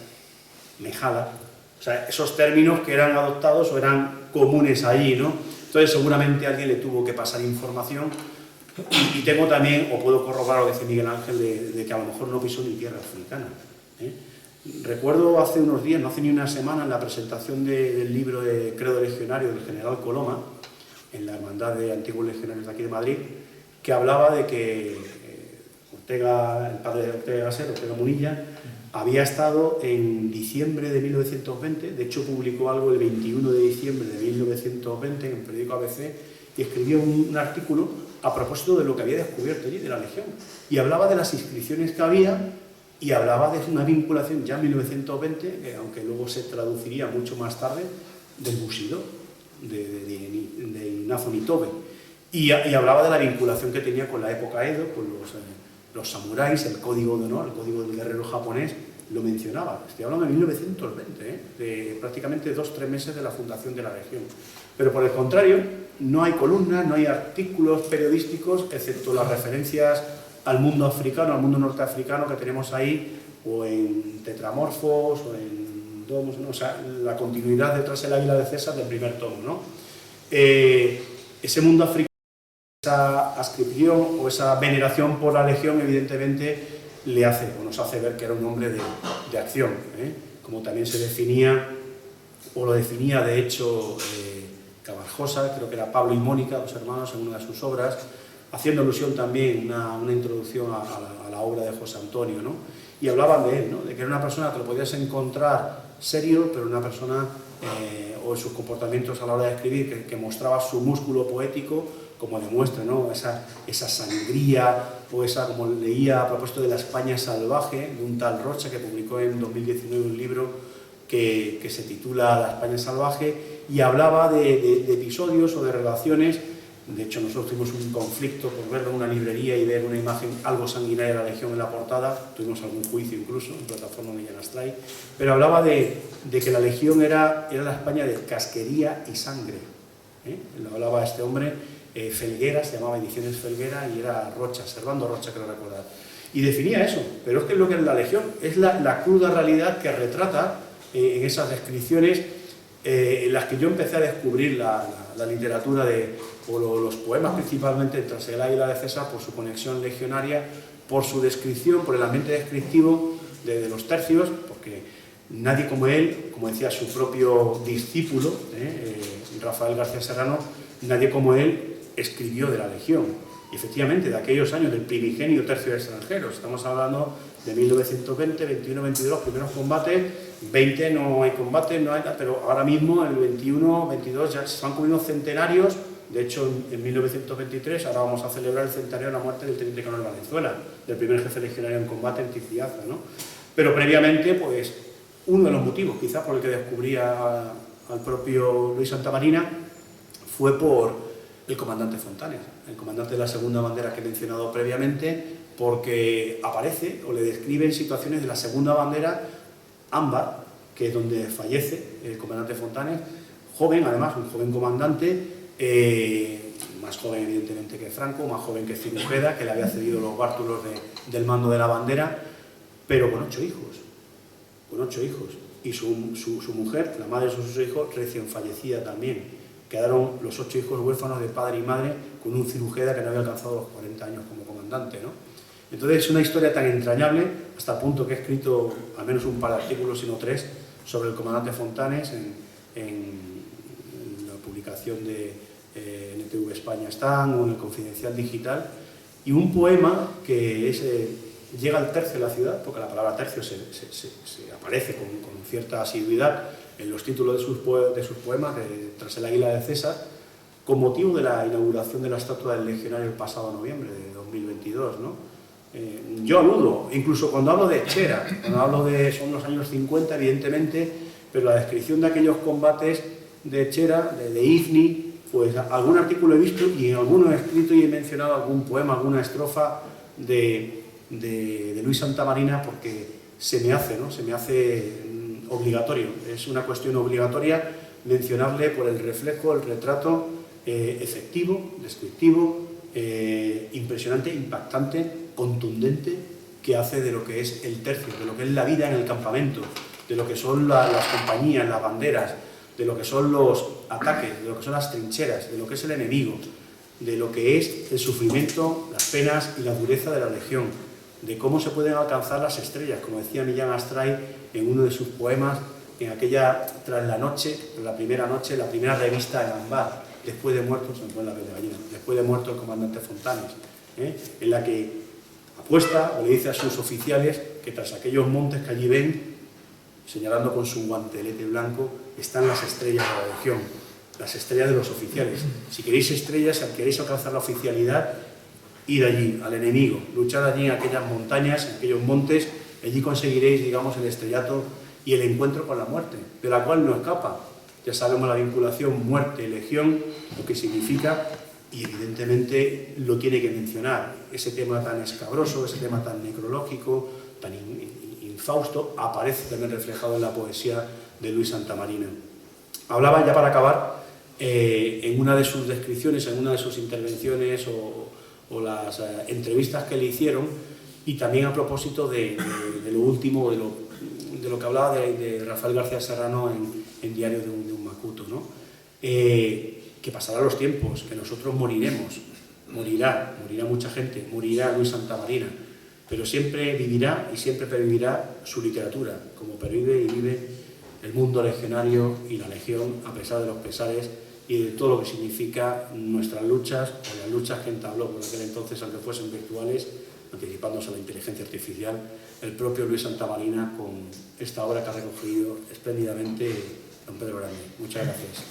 mejala, o sea, esos términos que eran adoptados o eran comunes ahí, ¿no? Entonces seguramente alguien le tuvo que pasar información y tengo también, o puedo corroborar lo que dice Miguel Ángel, de que a lo mejor no pisó ni tierra africana. Recuerdo hace unos días, no hace ni una semana, en la presentación del libro de Credo Legionario del general Coloma, en la Hermandad de Antiguos Legionarios de aquí de Madrid, que hablaba de que Ortega, el padre de Ortega Gasset, Ortega Munilla, había estado en diciembre de 1920, de hecho publicó algo el 21 de diciembre de 1920 en el periódico ABC, y escribió un artículo a propósito de lo que había descubierto allí, de la Legión, y hablaba de las inscripciones que había, y hablaba de una vinculación ya en 1920, aunque luego se traduciría mucho más tarde, del Bushido, de Inazo Nitobe, y hablaba de la vinculación que tenía con la época Edo, con los samuráis, el código de honor, el código del guerrero japonés, lo mencionaba. Estoy hablando de 1920, de prácticamente 2-3 meses de la fundación de la Legión. Pero por el contrario, no hay columnas, no hay artículos periodísticos, excepto las referencias al mundo africano, al mundo norteafricano que tenemos ahí, o en Tetramorfos, o en Domos, ¿no? O sea, la continuidad detrás del Águila de César del primer tomo, ¿no? Ese mundo africano, esa ascripción o esa veneración por la Legión, evidentemente, le hace, o nos hace ver que era un hombre de acción, como también se definía, o lo definía de hecho Cabarjosa, creo que era Pablo y Mónica, dos hermanos, en una de sus obras, haciendo alusión también, una introducción a la obra de José Antonio, ¿no? Y hablaban de él, ¿no? De que era una persona que lo podías encontrar serio, pero una persona, o en sus comportamientos a la hora de escribir, que mostraba su músculo poético, como demuestra, ¿no? esa sangría, o esa, como leía a propósito de la España salvaje, de un tal Rocha, que publicó en 2019 un libro que se titula La España salvaje, y hablaba de episodios o de relaciones. De hecho, nosotros tuvimos un conflicto por verlo en una librería y ver una imagen algo sanguinaria de la Legión en la portada, tuvimos algún juicio incluso en plataforma de Yanastray, pero hablaba de que la Legión era la España de casquería y sangre, Lo hablaba este hombre, Felguera, se llamaba Ediciones Felguera, y era Rocha, Servando Rocha, creo recordar. Y definía eso, pero es que lo que es la Legión es la cruda realidad que retrata en esas descripciones en las que yo empecé a descubrir la literatura o los poemas principalmente tras el Águila de César, por su conexión legionaria, por su descripción, por el ambiente descriptivo de los tercios, porque nadie como él, como decía su propio discípulo, Rafael García Serrano, nadie como él escribió de la Legión. Y efectivamente, de aquellos años del primigenio tercio de extranjeros, estamos hablando de 1920, 21, 22, los primeros combates, 20 no hay combate, no hay, pero ahora mismo, el 21, 22, ya se van cumpliendo centenarios. De hecho, en 1923, ahora vamos a celebrar el centenario de la muerte del teniente coronel Valenzuela, del primer jefe legionario en combate en Ticiaza, ¿no? Pero previamente, pues, uno de los motivos, quizás por el que descubría al propio Luis Santamarina, fue por el comandante Fontanes, el comandante de la segunda bandera que he mencionado previamente, porque aparece o le describe en situaciones de la segunda bandera ámbar, que es donde fallece el comandante Fontanes, joven, además, un joven comandante, más joven evidentemente que Franco, más joven que Cirujeda, que le había cedido los bártulos del mando de la bandera, pero con 8 hijos, y su mujer, la madre de sus hijos, recién fallecida también. Quedaron los 8 hijos huérfanos de padre y madre con un Cirujeda que no había alcanzado los 40 años como comandante, ¿no? Entonces es una historia tan entrañable, hasta el punto que he escrito al menos un par de artículos, sino 3, sobre el comandante Fontanes en la publicación de NTV España Están, o en el Confidencial Digital, y un poema que es, llega al tercio de la ciudad, porque la palabra tercio se aparece con cierta asiduidad en los títulos de sus poemas, tras el Águila de César, con motivo de la inauguración de la estatua del Legionario el pasado noviembre de 2022, ¿no? Yo aludo, incluso cuando hablo de Chera, cuando hablo son los años 50, evidentemente, pero la descripción de aquellos combates de Chera, de Ifni, pues algún artículo he visto y en alguno he escrito y he mencionado algún poema, alguna estrofa de Luis Santamarina, porque se me hace, ¿no? Se me hace obligatorio, es una cuestión obligatoria mencionarle por el reflejo, el retrato efectivo, descriptivo, impresionante, impactante, contundente, que hace de lo que es el tercio, de lo que es la vida en el campamento, de lo que son las compañías, las banderas, de lo que son los ataques, de lo que son las trincheras, de lo que es el enemigo, de lo que es el sufrimiento, las penas y la dureza de la legión, de cómo se pueden alcanzar las estrellas, como decía Millán Astray en uno de sus poemas, en aquella, tras la noche, la primera revista en Ambar, después de muerto, se me pone la piel de gallina, después de muerto el comandante Fontanes, en la que apuesta o le dice a sus oficiales que tras aquellos montes que allí ven, señalando con su guantelete blanco, están las estrellas de la legión, las estrellas de los oficiales. Si queréis estrellas, si queréis alcanzar la oficialidad, id allí, al enemigo, luchad allí en aquellas montañas, en aquellos montes, allí conseguiréis, digamos, el estrellato y el encuentro con la muerte, de la cual no escapa. Ya sabemos la vinculación muerte-legión, lo que significa, y evidentemente lo tiene que mencionar. Ese tema tan escabroso, ese tema tan necrológico, tan infausto, aparece también reflejado en la poesía de Luis Santamarina. Hablaba, ya para acabar, en una de sus descripciones, en una de sus intervenciones o las entrevistas que le hicieron, y también a propósito de lo último, de lo que hablaba de Rafael García Serrano en Diario de un Macuto, ¿no? Que pasarán los tiempos, que nosotros moriremos, morirá mucha gente, morirá Luis Santamarina, pero siempre vivirá y siempre pervivirá su literatura, como pervive y vive el mundo legionario y la legión, a pesar de los pesares y de todo lo que significa nuestras luchas o las luchas que entabló por aquel entonces, aunque fuesen virtuales, anticipándose a la inteligencia artificial, el propio Luis Santamarina con esta obra que ha recogido espléndidamente don Pedro Grande. Muchas gracias.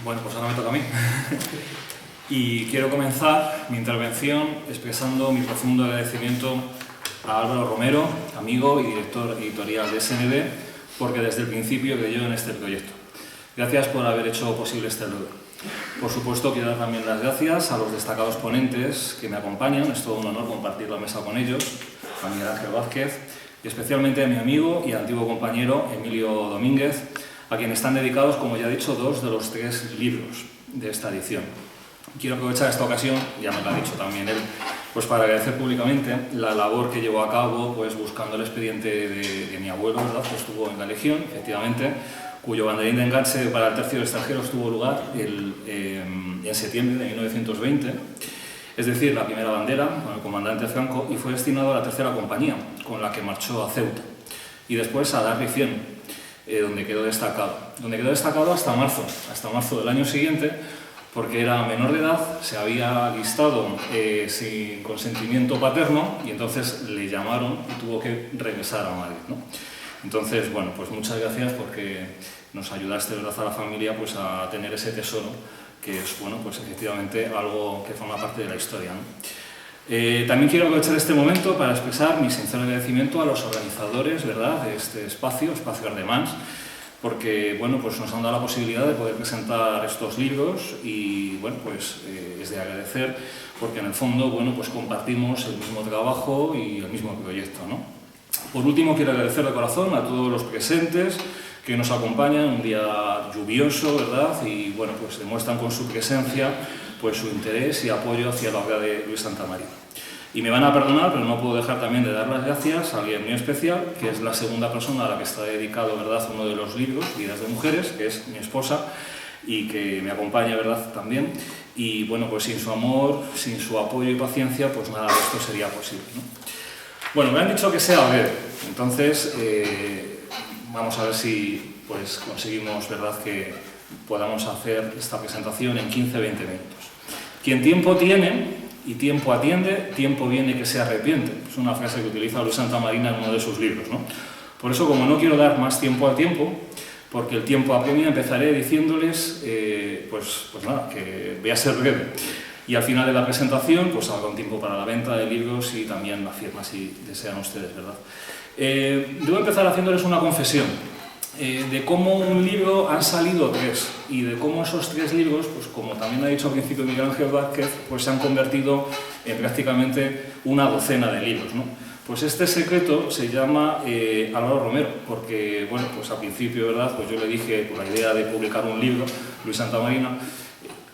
Bueno, pues ahora me toca a mí. Y quiero comenzar mi intervención expresando mi profundo agradecimiento a Álvaro Romero, amigo y director editorial de SND, porque desde el principio creyó en este proyecto. Gracias por haber hecho posible este logro. Por supuesto, quiero dar también las gracias a los destacados ponentes que me acompañan. Es todo un honor compartir la mesa con ellos, a Miguel Ángel Vázquez, y especialmente a mi amigo y antiguo compañero Emilio Domínguez, a quien están dedicados, como ya he dicho, 2 de los 3 libros de esta edición. Quiero aprovechar esta ocasión, ya me lo ha dicho también él, pues para agradecer públicamente la labor que llevó a cabo pues buscando el expediente de mi abuelo, ¿verdad?, que estuvo en la Legión, efectivamente, cuyo banderín de enganche para el tercio extranjero tuvo lugar en septiembre de 1920, es decir, la primera bandera con el comandante Franco, y fue destinado a la tercera compañía, con la que marchó a Ceuta, y después a Darri 100, donde quedó destacado hasta marzo del año siguiente, porque era menor de edad, se había alistado sin consentimiento paterno y entonces le llamaron y tuvo que regresar a Madrid, ¿no? Entonces, bueno, pues muchas gracias porque nos ayudaste, ¿verdad?, a la familia pues a tener ese tesoro que es, bueno, pues efectivamente algo que forma parte de la historia, ¿no? También quiero aprovechar este momento para expresar mi sincero agradecimiento a los organizadores, ¿verdad?, de este espacio Ardemans, porque bueno, pues nos han dado la posibilidad de poder presentar estos libros y bueno, pues es de agradecer porque en el fondo, bueno, pues compartimos el mismo trabajo y el mismo proyecto, ¿no? Por último, quiero agradecer de corazón a todos los presentes que nos acompañan un día lluvioso, ¿verdad? Y bueno, pues demuestran con su presencia pues su interés y apoyo hacia la obra de Luis Santamarina. Y me van a perdonar, pero no puedo dejar también de dar las gracias a alguien muy especial, que es la segunda persona a la que está dedicado, ¿verdad?, uno de los libros, Vidas de Mujeres, que es mi esposa, y que me acompaña, ¿verdad?, también. Y bueno, pues sin su amor, sin su apoyo y paciencia, pues nada de esto sería posible, ¿no? Bueno, me han dicho que sea breve, entonces vamos a ver si pues conseguimos, ¿verdad?, que podamos hacer esta presentación en 15-20 minutos. Quien tiempo tiene y tiempo atiende, tiempo viene que se arrepiente. Es una frase que utiliza Luis Santamarina en uno de sus libros, ¿no? Por eso, como no quiero dar más tiempo al tiempo, porque el tiempo apremia. Empezaré diciéndoles, pues nada, que voy a ser breve. Y al final de la presentación, pues habrá un tiempo para la venta de libros y también la firma, si desean ustedes, ¿verdad? Debo empezar haciéndoles una confesión de cómo un libro han salido 3 y de cómo esos 3 libros, pues como también ha dicho al principio Miguel Ángel Vázquez, pues se han convertido en prácticamente una docena de libros, ¿no? Pues este secreto se llama Álvaro Romero, porque, bueno, pues al principio, ¿verdad?, pues yo le dije por la idea de publicar un libro, Luis Santamarina,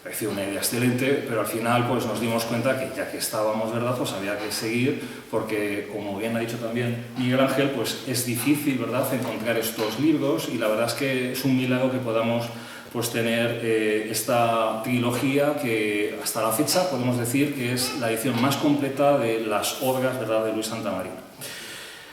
pareció una idea excelente, pero al final pues nos dimos cuenta que ya que estábamos, ¿verdad?, pues había que seguir, porque como bien ha dicho también Miguel Ángel, pues es difícil, ¿verdad?, encontrar estos libros, y la verdad es que es un milagro que podamos pues tener esta trilogía que hasta la fecha podemos decir que es la edición más completa de las obras, ¿verdad?, de Luis Santamarina.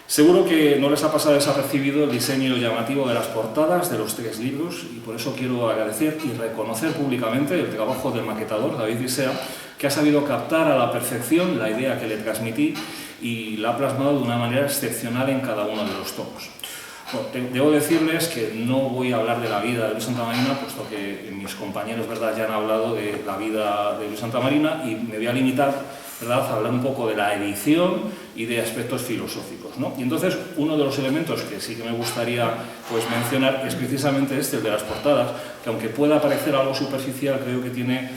Seguro que no les ha pasado desapercibido el diseño llamativo de las portadas de los 3 libros, y por eso quiero agradecer y reconocer públicamente el trabajo del maquetador, David Visea, que ha sabido captar a la perfección la idea que le transmití y la ha plasmado de una manera excepcional en cada uno de los tomos. Bueno, debo decirles que no voy a hablar de la vida de Luis Santamarina, puesto que mis compañeros, ¿verdad?, ya han hablado de la vida de Luis Santamarina, y me voy a limitar, ¿verdad?, a hablar un poco de la edición y de aspectos filosóficos, ¿no? Y entonces uno de los elementos que sí que me gustaría pues mencionar es precisamente este, el de las portadas, que aunque pueda parecer algo superficial, creo que tiene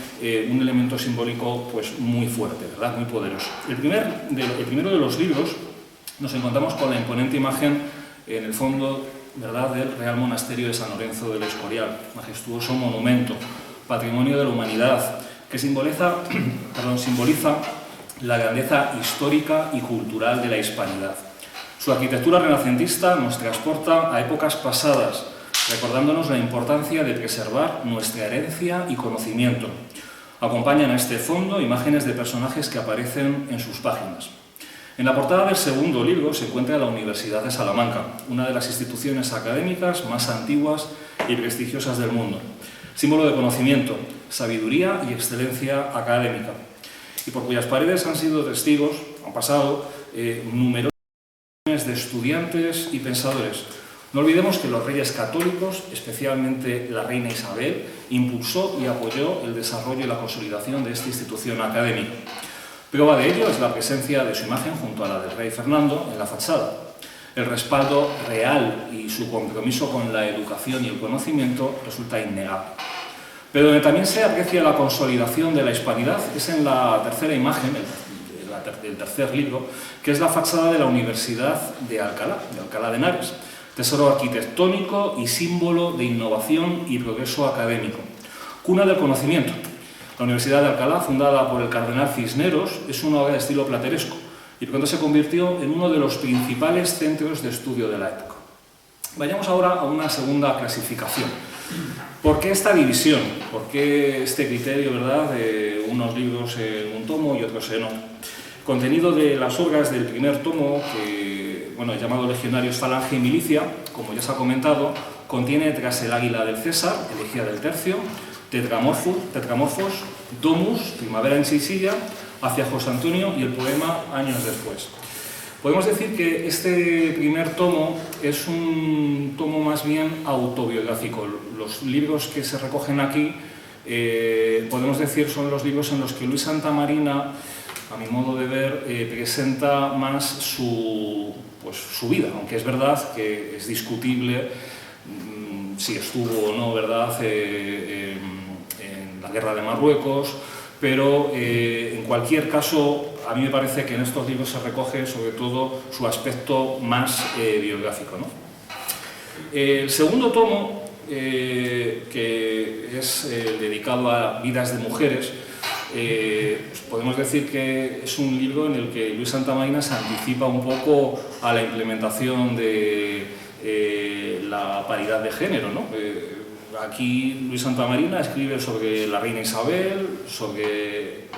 un elemento simbólico pues muy fuerte, ¿verdad?, muy poderoso. El primero de los libros nos encontramos con la imponente imagen en el fondo, ¿verdad?, del Real Monasterio de San Lorenzo del Escorial, majestuoso monumento, patrimonio de la humanidad, que simboliza la grandeza histórica y cultural de la hispanidad. Su arquitectura renacentista nos transporta a épocas pasadas, recordándonos la importancia de preservar nuestra herencia y conocimiento. Acompañan a este fondo imágenes de personajes que aparecen en sus páginas. En la portada del segundo libro se encuentra la Universidad de Salamanca, una de las instituciones académicas más antiguas y prestigiosas del mundo, símbolo de conocimiento, sabiduría y excelencia académica, y por cuyas paredes han sido testigos, han pasado numerosas generaciones de estudiantes y pensadores. No olvidemos que los reyes católicos, especialmente la reina Isabel, impulsó y apoyó el desarrollo y la consolidación de esta institución académica. Prueba de ello es la presencia de su imagen junto a la del rey Fernando en la fachada. El respaldo real y su compromiso con la educación y el conocimiento resulta innegable. Pero donde también se aprecia la consolidación de la hispanidad es en la tercera imagen, el tercer libro, que es la fachada de la Universidad de Alcalá de Henares, tesoro arquitectónico y símbolo de innovación y progreso académico. Cuna del conocimiento. La Universidad de Alcalá, fundada por el cardenal Cisneros, es una obra de estilo plateresco y pronto se convirtió en uno de los principales centros de estudio de la época. Vayamos ahora a una segunda clasificación. ¿Por qué esta división? ¿Por qué este criterio, ¿verdad?, de unos libros en un tomo y otros en otro? El contenido de las obras del primer tomo, que, bueno, llamado Legionarios, Falange y Milicia, como ya se ha comentado, contiene Tras el águila del César, Elegía del Tercio, Tetramorfos, Domus, Primavera en Sicilia, Hacia José Antonio y el poema Años después. Podemos decir que este primer tomo es un tomo más bien autobiográfico. Los libros que se recogen aquí, podemos decir, son los libros en los que Luis Santamarina, a mi modo de ver, presenta más su vida, aunque es verdad que es discutible si estuvo o no, ¿verdad?, en la guerra de Marruecos, pero en cualquier caso a mí me parece que en estos libros se recoge sobre todo su aspecto más biográfico, ¿no? El segundo tomo, que es dedicado a vidas de mujeres, pues podemos decir que es un libro en el que Luis Santamarina se anticipa un poco a la implementación de la paridad de género, ¿no? Aquí Luis Santamarina escribe sobre la reina Isabel, sobre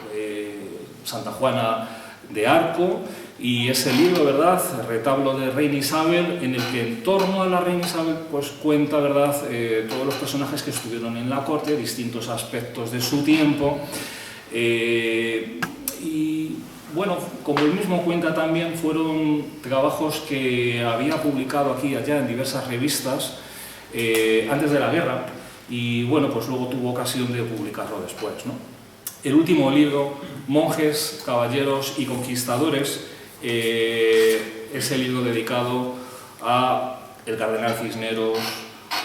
Santa Juana de Arco, y ese libro, ¿verdad?, Retablo de Reina Isabel, en el que en torno a la reina Isabel pues cuenta, ¿verdad?, todos los personajes que estuvieron en la corte, distintos aspectos de su tiempo, y bueno, como él mismo cuenta también, fueron trabajos que había publicado aquí y allá en diversas revistas, antes de la guerra y bueno, pues luego tuvo ocasión de publicarlo después, ¿no? El último libro, Monjes, Caballeros y Conquistadores, es el libro dedicado a el cardenal Cisneros,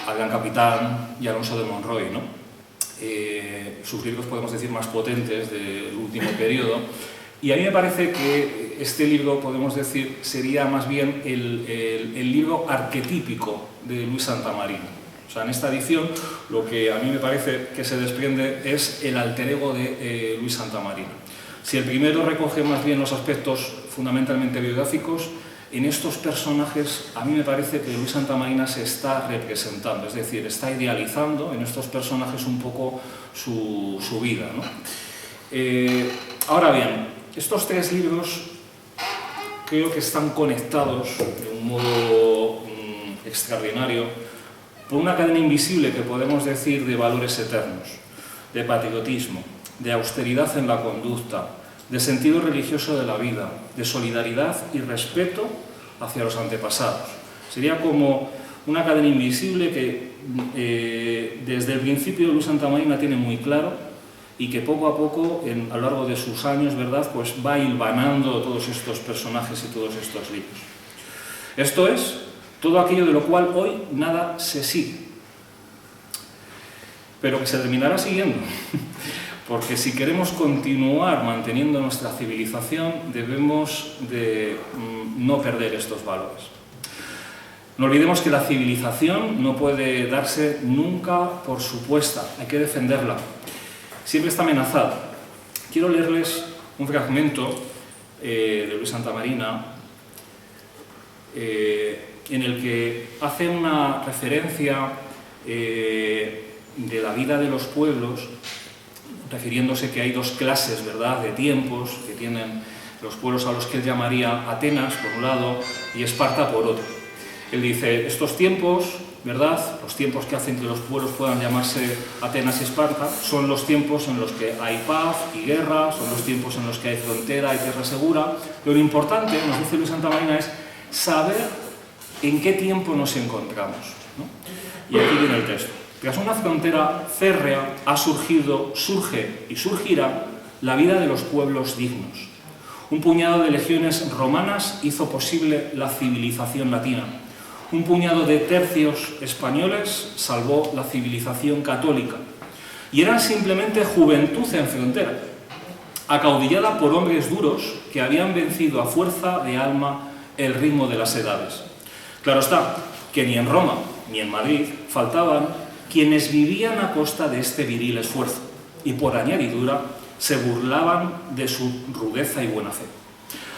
al gran capitán y Alonso de Monroy, ¿no? Sus libros, podemos decir, más potentes del último periodo. Y a mí me parece que este libro, podemos decir, sería más bien el libro arquetípico de Luis Santamarina. O sea, en esta edición lo que a mí me parece que se desprende es el alter ego de Luis Santamarina. Si el primero recoge más bien los aspectos fundamentalmente biográficos, en estos personajes a mí me parece que Luis Santamarina se está representando, es decir, está idealizando en estos personajes un poco su vida, ¿no? Ahora bien, estos tres libros creo que están conectados de un modo extraordinario por una cadena invisible que podemos decir de valores eternos, de patriotismo, de austeridad en la conducta, de sentido religioso de la vida, de solidaridad y respeto hacia los antepasados. Sería como una cadena invisible que desde el principio Luis Santamarina tiene muy claro y que poco a poco, a lo largo de sus años, ¿verdad?, pues va hilvanando todos estos personajes y todos estos libros. Esto es todo aquello de lo cual hoy nada se sigue, pero que se terminará siguiendo. Porque si queremos continuar manteniendo nuestra civilización, debemos de no perder estos valores. No olvidemos que la civilización no puede darse nunca por supuesta, hay que defenderla. Siempre está amenazada. Quiero leerles un fragmento de Luis Santamarina en el que hace una referencia de la vida de los pueblos, refiriéndose que hay dos clases, ¿verdad?, de tiempos que tienen los pueblos a los que él llamaría Atenas, por un lado, y Esparta, por otro. Él dice, estos tiempos, ¿verdad?, los tiempos que hacen que los pueblos puedan llamarse Atenas y Esparta, son los tiempos en los que hay paz y guerra, son los tiempos en los que hay frontera y tierra segura. Pero lo importante, nos dice Luis Santamarina, es saber en qué tiempo nos encontramos, ¿no? Y aquí viene el texto. Tras una frontera férrea surge y surgirá la vida de los pueblos dignos. Un puñado de legiones romanas hizo posible la civilización latina. Un puñado de tercios españoles salvó la civilización católica. Y eran simplemente juventud en frontera, acaudillada por hombres duros que habían vencido a fuerza de alma el ritmo de las edades. Claro está que ni en Roma ni en Madrid faltaban quienes vivían a costa de este viril esfuerzo y por añadidura se burlaban de su rudeza y buena fe.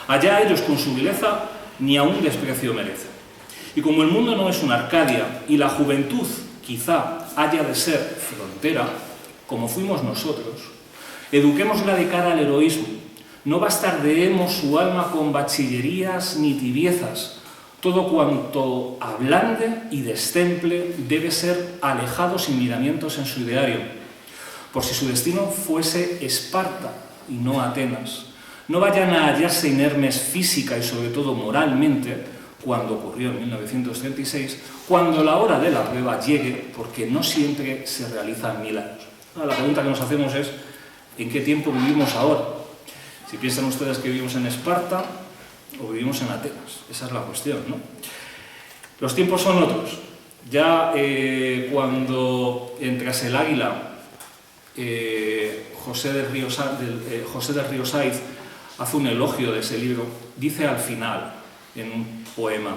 Allá ellos con su vileza ni aun desprecio merecen. Y como el mundo no es una Arcadia y la juventud quizá haya de ser frontera, como fuimos nosotros, eduquémosla de cara al heroísmo. No bastardeemos su alma con bachillerías ni tibiezas. Todo cuanto ablande y destemple debe ser alejado sin miramientos en su ideario. Por si su destino fuese Esparta y no Atenas, no vayan a hallarse inermes física y sobre todo moralmente, cuando ocurrió en 1936, cuando la hora de la prueba llegue, porque no siempre se realizan milagros. La pregunta que nos hacemos es, ¿en qué tiempo vivimos ahora? Si piensan ustedes que vivimos en Esparta o vivimos en Atenas, esa es la cuestión, ¿no? Los tiempos son otros. Ya cuando entras el Águila, José del Río Saiz hace un elogio de ese libro, dice al final, en un poema,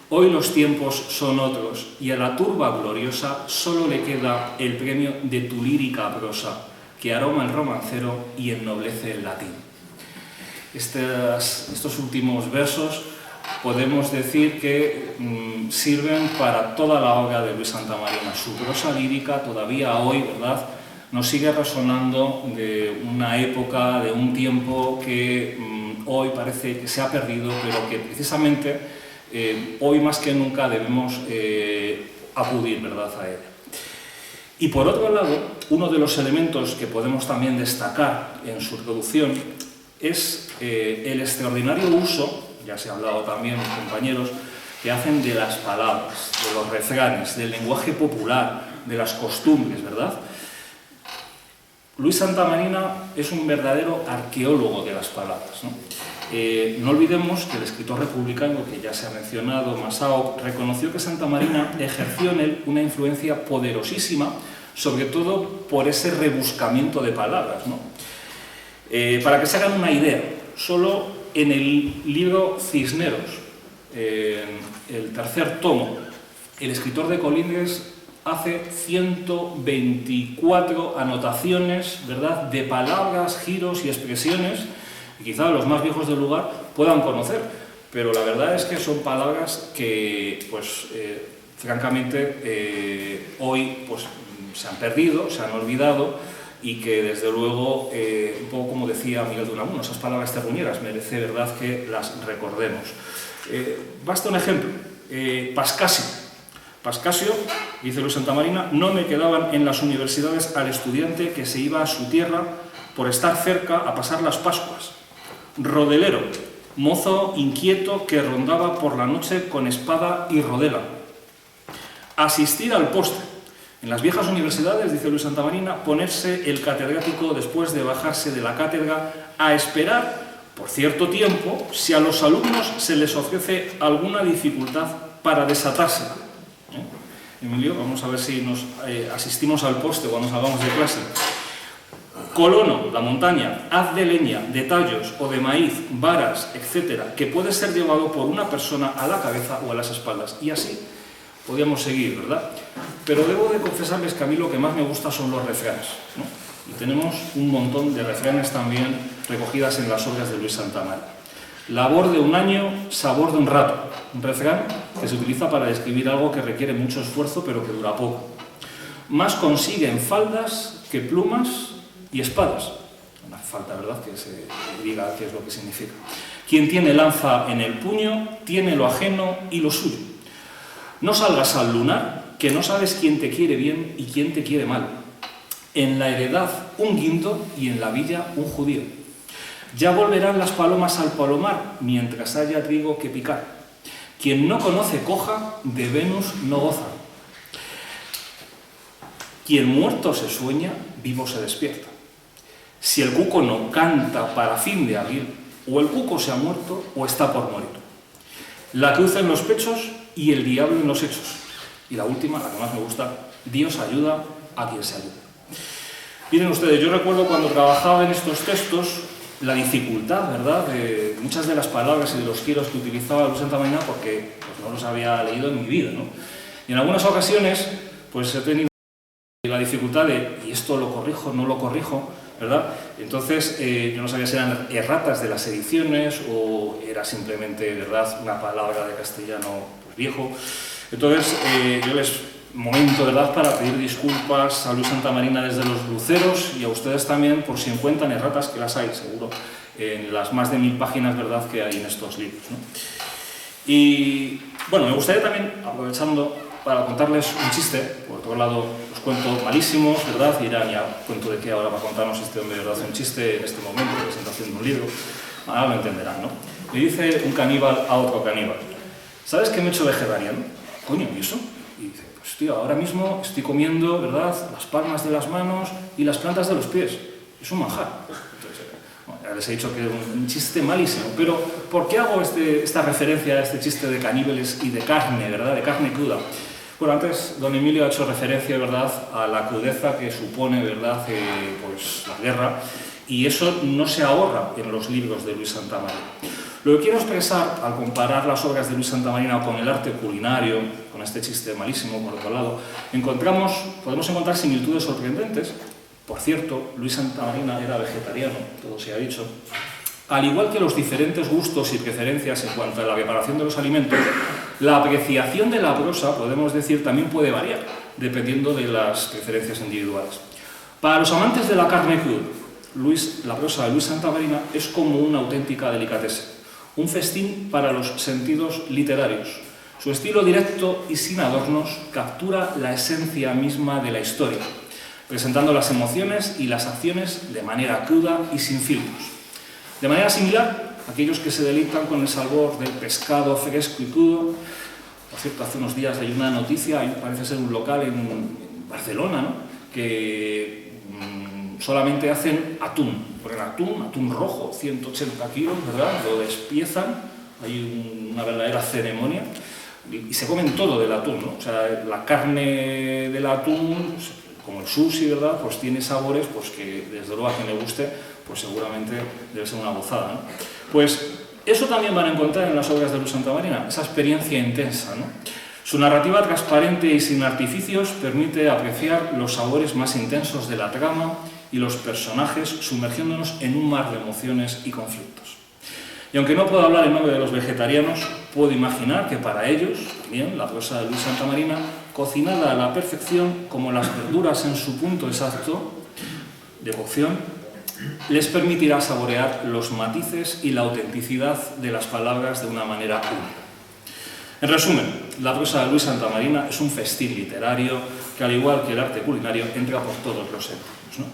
hoy los tiempos son otros y a la turba gloriosa solo le queda el premio de tu lírica prosa, que aroma el romancero y ennoblece el latín. Estos últimos versos podemos decir que sirven para toda la obra de Luis Santamarina. Su prosa lírica todavía hoy, ¿verdad?, nos sigue resonando de una época, de un tiempo que hoy parece que se ha perdido, pero que precisamente hoy más que nunca debemos acudir, ¿verdad?, a él. Y por otro lado, uno de los elementos que podemos también destacar en su producción es el extraordinario uso, ya se ha hablado también, compañeros, que hacen de las palabras, de los refranes, del lenguaje popular, de las costumbres, ¿verdad? Luis Santamarina es un verdadero arqueólogo de las palabras, ¿no? No olvidemos que el escritor republicano, que ya se ha mencionado, Masao, reconoció que Santamarina ejerció en él una influencia poderosísima, sobre todo por ese rebuscamiento de palabras, ¿no? Para que se hagan una idea, solo en el libro Cisneros, el tercer tomo, el escritor de Colindres hace 124 anotaciones, ¿verdad?, de palabras, giros y expresiones, y quizá los más viejos del lugar puedan conocer, pero la verdad es que son palabras que, pues, francamente, hoy pues, se han perdido, se han olvidado, y que desde luego, un poco como decía Miguel de Unamuno, esas palabras terruñeras merece, ¿verdad?, que las recordemos. Basta un ejemplo, Pascasio, dice Luis Santamarina, no me quedaban en las universidades al estudiante que se iba a su tierra por estar cerca a pasar las Pascuas. Rodelero, mozo inquieto que rondaba por la noche con espada y rodela. Asistir al postre. En las viejas universidades, dice Luis Santamarina, ponerse el catedrático después de bajarse de la cátedra a esperar por cierto tiempo si a los alumnos se les ofrece alguna dificultad para desatársela. Emilio, vamos a ver si nos asistimos al poste cuando salgamos de clase. Colono, la montaña, haz de leña, de tallos o de maíz, varas, etcétera, que puede ser llevado por una persona a la cabeza o a las espaldas. Y así podríamos seguir, ¿verdad? Pero debo de confesarles que a mí lo que más me gusta son los refranes, ¿no? Y tenemos un montón de refranes también recogidas en las obras de Luis Santamarina. Labor de un año, sabor de un rato. Un refrán que se utiliza para describir algo que requiere mucho esfuerzo pero que dura poco. Más consiguen faldas que plumas y espadas. No hace falta, ¿verdad?, que se diga qué es lo que significa. Quien tiene lanza en el puño, tiene lo ajeno y lo suyo. No salgas al lunar, que no sabes quién te quiere bien y quién te quiere mal. En la heredad un guindo y en la villa un judío. Ya volverán las palomas al palomar, mientras haya trigo que picar. Quien no conoce coja, de Venus no goza. Quien muerto se sueña, vivo se despierta. Si el cuco no canta para fin de abril, o el cuco se ha muerto o está por morir. La cruz en los pechos y el diablo en los hechos. Y la última, la que más me gusta, Dios ayuda a quien se ayuda. Miren ustedes, yo recuerdo cuando trabajaba en estos textos, la dificultad, ¿verdad?, de muchas de las palabras y de los giros que utilizaba Luis Santamarina porque pues, no los había leído en mi vida, ¿no? Y en algunas ocasiones, pues he tenido la dificultad de, ¿y esto lo corrijo, no lo corrijo?, ¿verdad? Entonces, yo no sabía si eran erratas de las ediciones o era simplemente, ¿verdad?, una palabra de castellano pues, viejo. Entonces, yo les momento, ¿verdad?, para pedir disculpas a Luis Santamarina desde los luceros y a ustedes también por si encuentran erratas, que las hay, seguro, en las más de 1000 páginas, ¿verdad?, que hay en estos libros, ¿no? Y, bueno, me gustaría también, aprovechando para contarles un chiste, por otro lado, los cuento malísimos, ¿verdad?, y dirán, ya, cuento de qué ahora va a contarnos este hombre, ¿verdad?, un chiste en este momento, presentación de un libro, ahora lo entenderán, ¿no? Le dice un caníbal a otro caníbal, ¿sabes que me he hecho vegetariano? Coño, ¿y eso? Y dice, pues tío, ahora mismo estoy comiendo, ¿verdad?, las palmas de las manos y las plantas de los pies. Es un manjar. Entonces, bueno, ya les he dicho que es un chiste malísimo, pero ¿por qué hago esta referencia a este chiste de caníbales y de carne, ¿verdad?, de carne cruda? Bueno, antes don Emilio ha hecho referencia, ¿verdad?, a la crudeza que supone, ¿verdad?, pues, la guerra, y eso no se ahorra en los libros de Luis Santamarina. Lo que quiero expresar, al comparar las obras de Luis Santamarina con el arte culinario, con este chiste malísimo, por otro lado, podemos encontrar similitudes sorprendentes. Por cierto, Luis Santamarina era vegetariano, todo se ha dicho. Al igual que los diferentes gustos y preferencias en cuanto a la preparación de los alimentos, la apreciación de la prosa, podemos decir, también puede variar, dependiendo de las preferencias individuales. Para los amantes de la carne cruda, la prosa de Luis Santamarina es como una auténtica delicatessen. Un festín para los sentidos literarios. Su estilo directo y sin adornos captura la esencia misma de la historia, presentando las emociones y las acciones de manera cruda y sin filtros. De manera similar, aquellos que se deleitan con el sabor del pescado fresco y crudo Por cierto, hace unos días hay una noticia, parece ser un local en Barcelona, ¿no?, que solamente hacen atún. Ponen atún rojo, 180 kilos, ¿verdad? Lo despiezan, hay una verdadera ceremonia y se comen todo del atún, ¿no? O sea, la carne del atún, como el sushi, ¿verdad?, pues tiene sabores pues que desde luego a quien le guste, pues seguramente debe ser una gozada, ¿no? Pues eso también van a encontrar en las obras de Luis Santamarina, esa experiencia intensa, ¿no? Su narrativa transparente y sin artificios permite apreciar los sabores más intensos de la trama y los personajes, sumergiéndonos en un mar de emociones y conflictos. Y aunque no puedo hablar en nombre de los vegetarianos, puedo imaginar que para ellos, también, la prosa de Luis Santamarina, cocinada a la perfección, como las verduras en su punto exacto de cocción, les permitirá saborear los matices y la autenticidad de las palabras de una manera única. En resumen, la prosa de Luis Santamarina es un festín literario que, al igual que el arte culinario, entra por todos los sentidos, ¿no?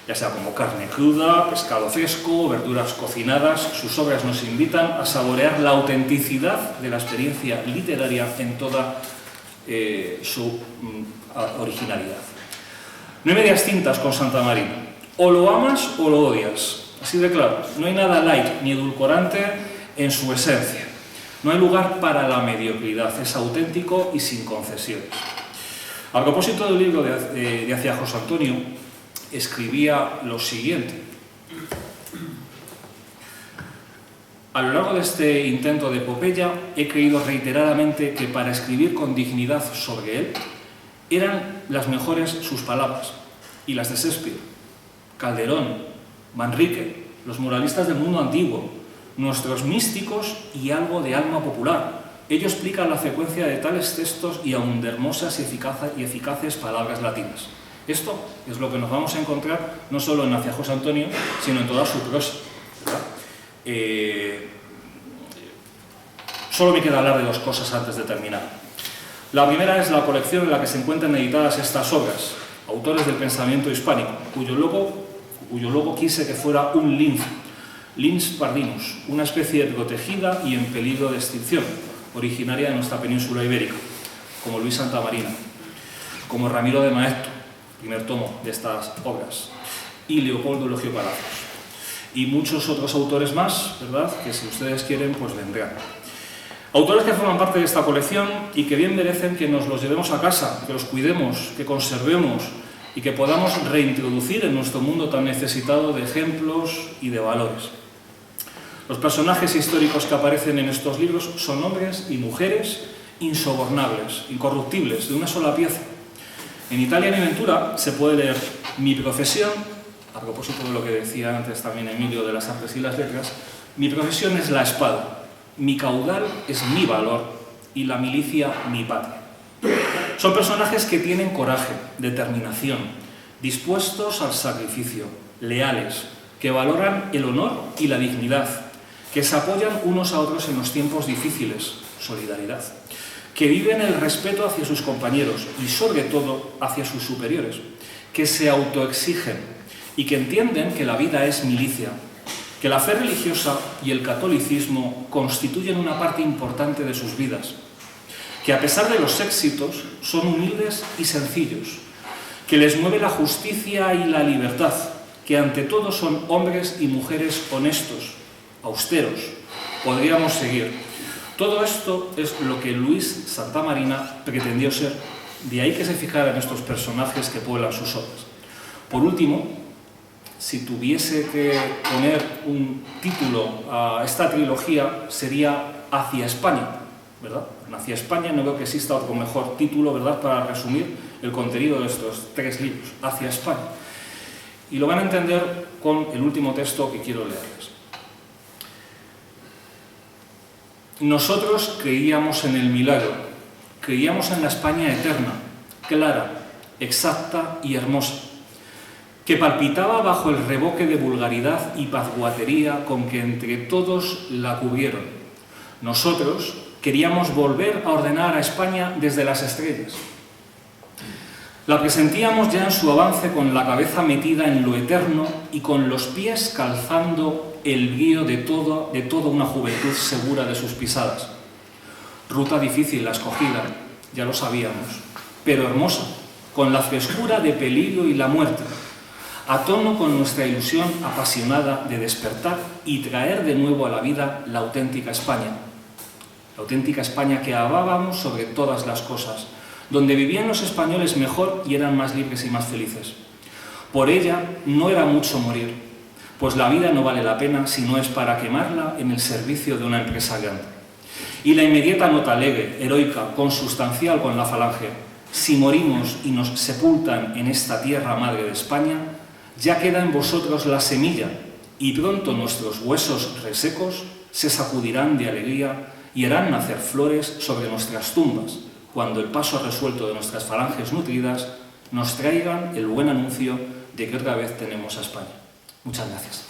Ya sea como carne cruda, pescado fresco, verduras cocinadas, sus obras nos invitan a saborear la autenticidad de la experiencia literaria en toda su originalidad. No hay medias tintas con Santamarina. O lo amas o lo odias. Así de claro. No hay nada light ni edulcorante en su esencia. No hay lugar para la mediocridad, es auténtico y sin concesiones. A propósito del libro de hacia José Antonio, escribía lo siguiente. A lo largo de este intento de epopeya, he creído reiteradamente que para escribir con dignidad sobre él, eran las mejores sus palabras, y las de Shakespeare, Calderón, Manrique, los moralistas del mundo antiguo, nuestros místicos y algo de alma popular. Ello explica la frecuencia de tales textos y aun de hermosas y eficaces palabras latinas. Esto es lo que nos vamos a encontrar no solo en Hacia José Antonio, sino en toda su prosa, ¿verdad? Solo me queda hablar de dos cosas antes de terminar. La primera es la colección en la que se encuentran editadas estas obras, autores del pensamiento hispánico, cuyo logo quise que fuera un lince, Lynx pardinus, una especie protegida y en peligro de extinción, originaria de nuestra península ibérica, como Luis Santamarina, como Ramiro de Maeztu, primer tomo de estas obras, y Leopoldo Eulogio Palacios, y muchos otros autores más, ¿verdad?, que si ustedes quieren, pues vendrán. Autores que forman parte de esta colección y que bien merecen que nos los llevemos a casa, que los cuidemos, que conservemos y que podamos reintroducir en nuestro mundo tan necesitado de ejemplos y de valores. Los personajes históricos que aparecen en estos libros son hombres y mujeres insobornables, incorruptibles, de una sola pieza. En Italia en Ventura se puede leer mi profesión, a propósito de lo que decía antes también Emilio de las artes y las letras, mi profesión es la espada, mi caudal es mi valor y la milicia mi patria. Son personajes que tienen coraje, determinación, dispuestos al sacrificio, leales, que valoran el honor y la dignidad, que se apoyan unos a otros en los tiempos difíciles, solidaridad, que viven el respeto hacia sus compañeros y sobre todo hacia sus superiores, que se autoexigen y que entienden que la vida es milicia, que la fe religiosa y el catolicismo constituyen una parte importante de sus vidas, que a pesar de los éxitos son humildes y sencillos, que les mueve la justicia y la libertad, que ante todo son hombres y mujeres honestos, austeros. Podríamos seguir. Todo esto es lo que Luis Santamarina pretendió ser, de ahí que se fijaran estos personajes que pueblan sus obras. Por último, si tuviese que poner un título a esta trilogía, sería Hacia España, ¿verdad? Hacia España no veo que exista otro mejor título, ¿verdad?, para resumir el contenido de estos tres libros, Hacia España. Y lo van a entender con el último texto que quiero leerles. Nosotros creíamos en el milagro, creíamos en la España eterna, clara, exacta y hermosa, que palpitaba bajo el revoque de vulgaridad y pazguatería con que entre todos la cubrieron. Nosotros queríamos volver a ordenar a España desde las estrellas. La presentíamos ya en su avance con la cabeza metida en lo eterno y con los pies calzando el brío de toda una juventud segura de sus pisadas. Ruta difícil la escogida, ya lo sabíamos, pero hermosa, con la frescura de peligro y la muerte, a tono con nuestra ilusión apasionada de despertar y traer de nuevo a la vida la auténtica España que amábamos sobre todas las cosas, donde vivían los españoles mejor y eran más libres y más felices. Por ella no era mucho morir, pues la vida no vale la pena si no es para quemarla en el servicio de una empresa grande. Y la inmediata nota alegre, heroica, consustancial con la Falange: si morimos y nos sepultan en esta tierra madre de España, ya queda en vosotros la semilla, y pronto nuestros huesos resecos se sacudirán de alegría y harán nacer flores sobre nuestras tumbas, cuando el paso resuelto de nuestras falanges nutridas nos traigan el buen anuncio de que otra vez tenemos a España. Muchas gracias.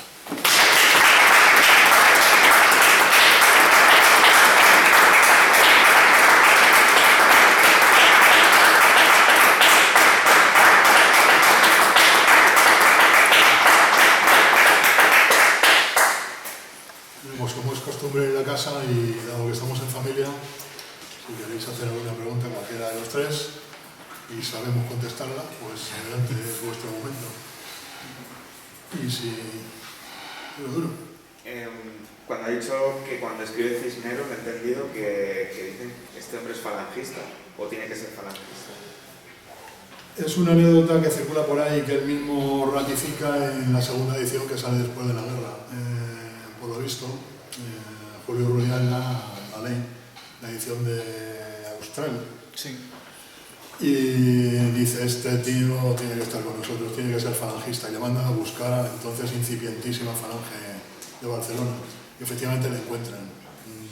Pues como es costumbre en la casa y dado que estamos en familia, si queréis hacer alguna pregunta cualquiera de los tres y sabemos contestarla, pues adelante, es vuestro momento. Y si... Pero duro. Cuando ha dicho que cuando escribe Cisneros, he entendido que dicen que este hombre es falangista, o tiene que ser falangista. Es una anécdota que circula por ahí que él mismo ratifica en la segunda edición que sale después de la guerra. Por lo visto, Julio Rubial la ley, la edición de Austral. Sí. Y dice, este tío tiene que estar con nosotros, tiene que ser falangista. Y le mandan a buscar a la entonces incipientísima falange de Barcelona. Y efectivamente le encuentran.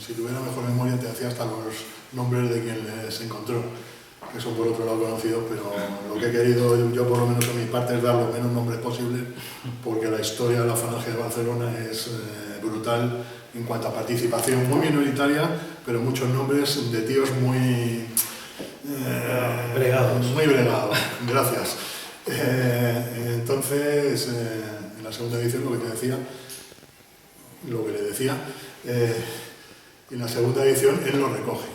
Si tuviera mejor memoria te hacía hasta los nombres de quien les encontró, que son por otro lado conocidos, pero lo que he querido yo por lo menos en mi parte es dar los menos nombres posibles, porque la historia de la falange de Barcelona es brutal en cuanto a participación, muy minoritaria, pero muchos nombres de tíos muy... bregados. Muy bregados, gracias. Entonces, en la segunda edición lo que te decía, lo que le decía, en la segunda edición él lo recoge.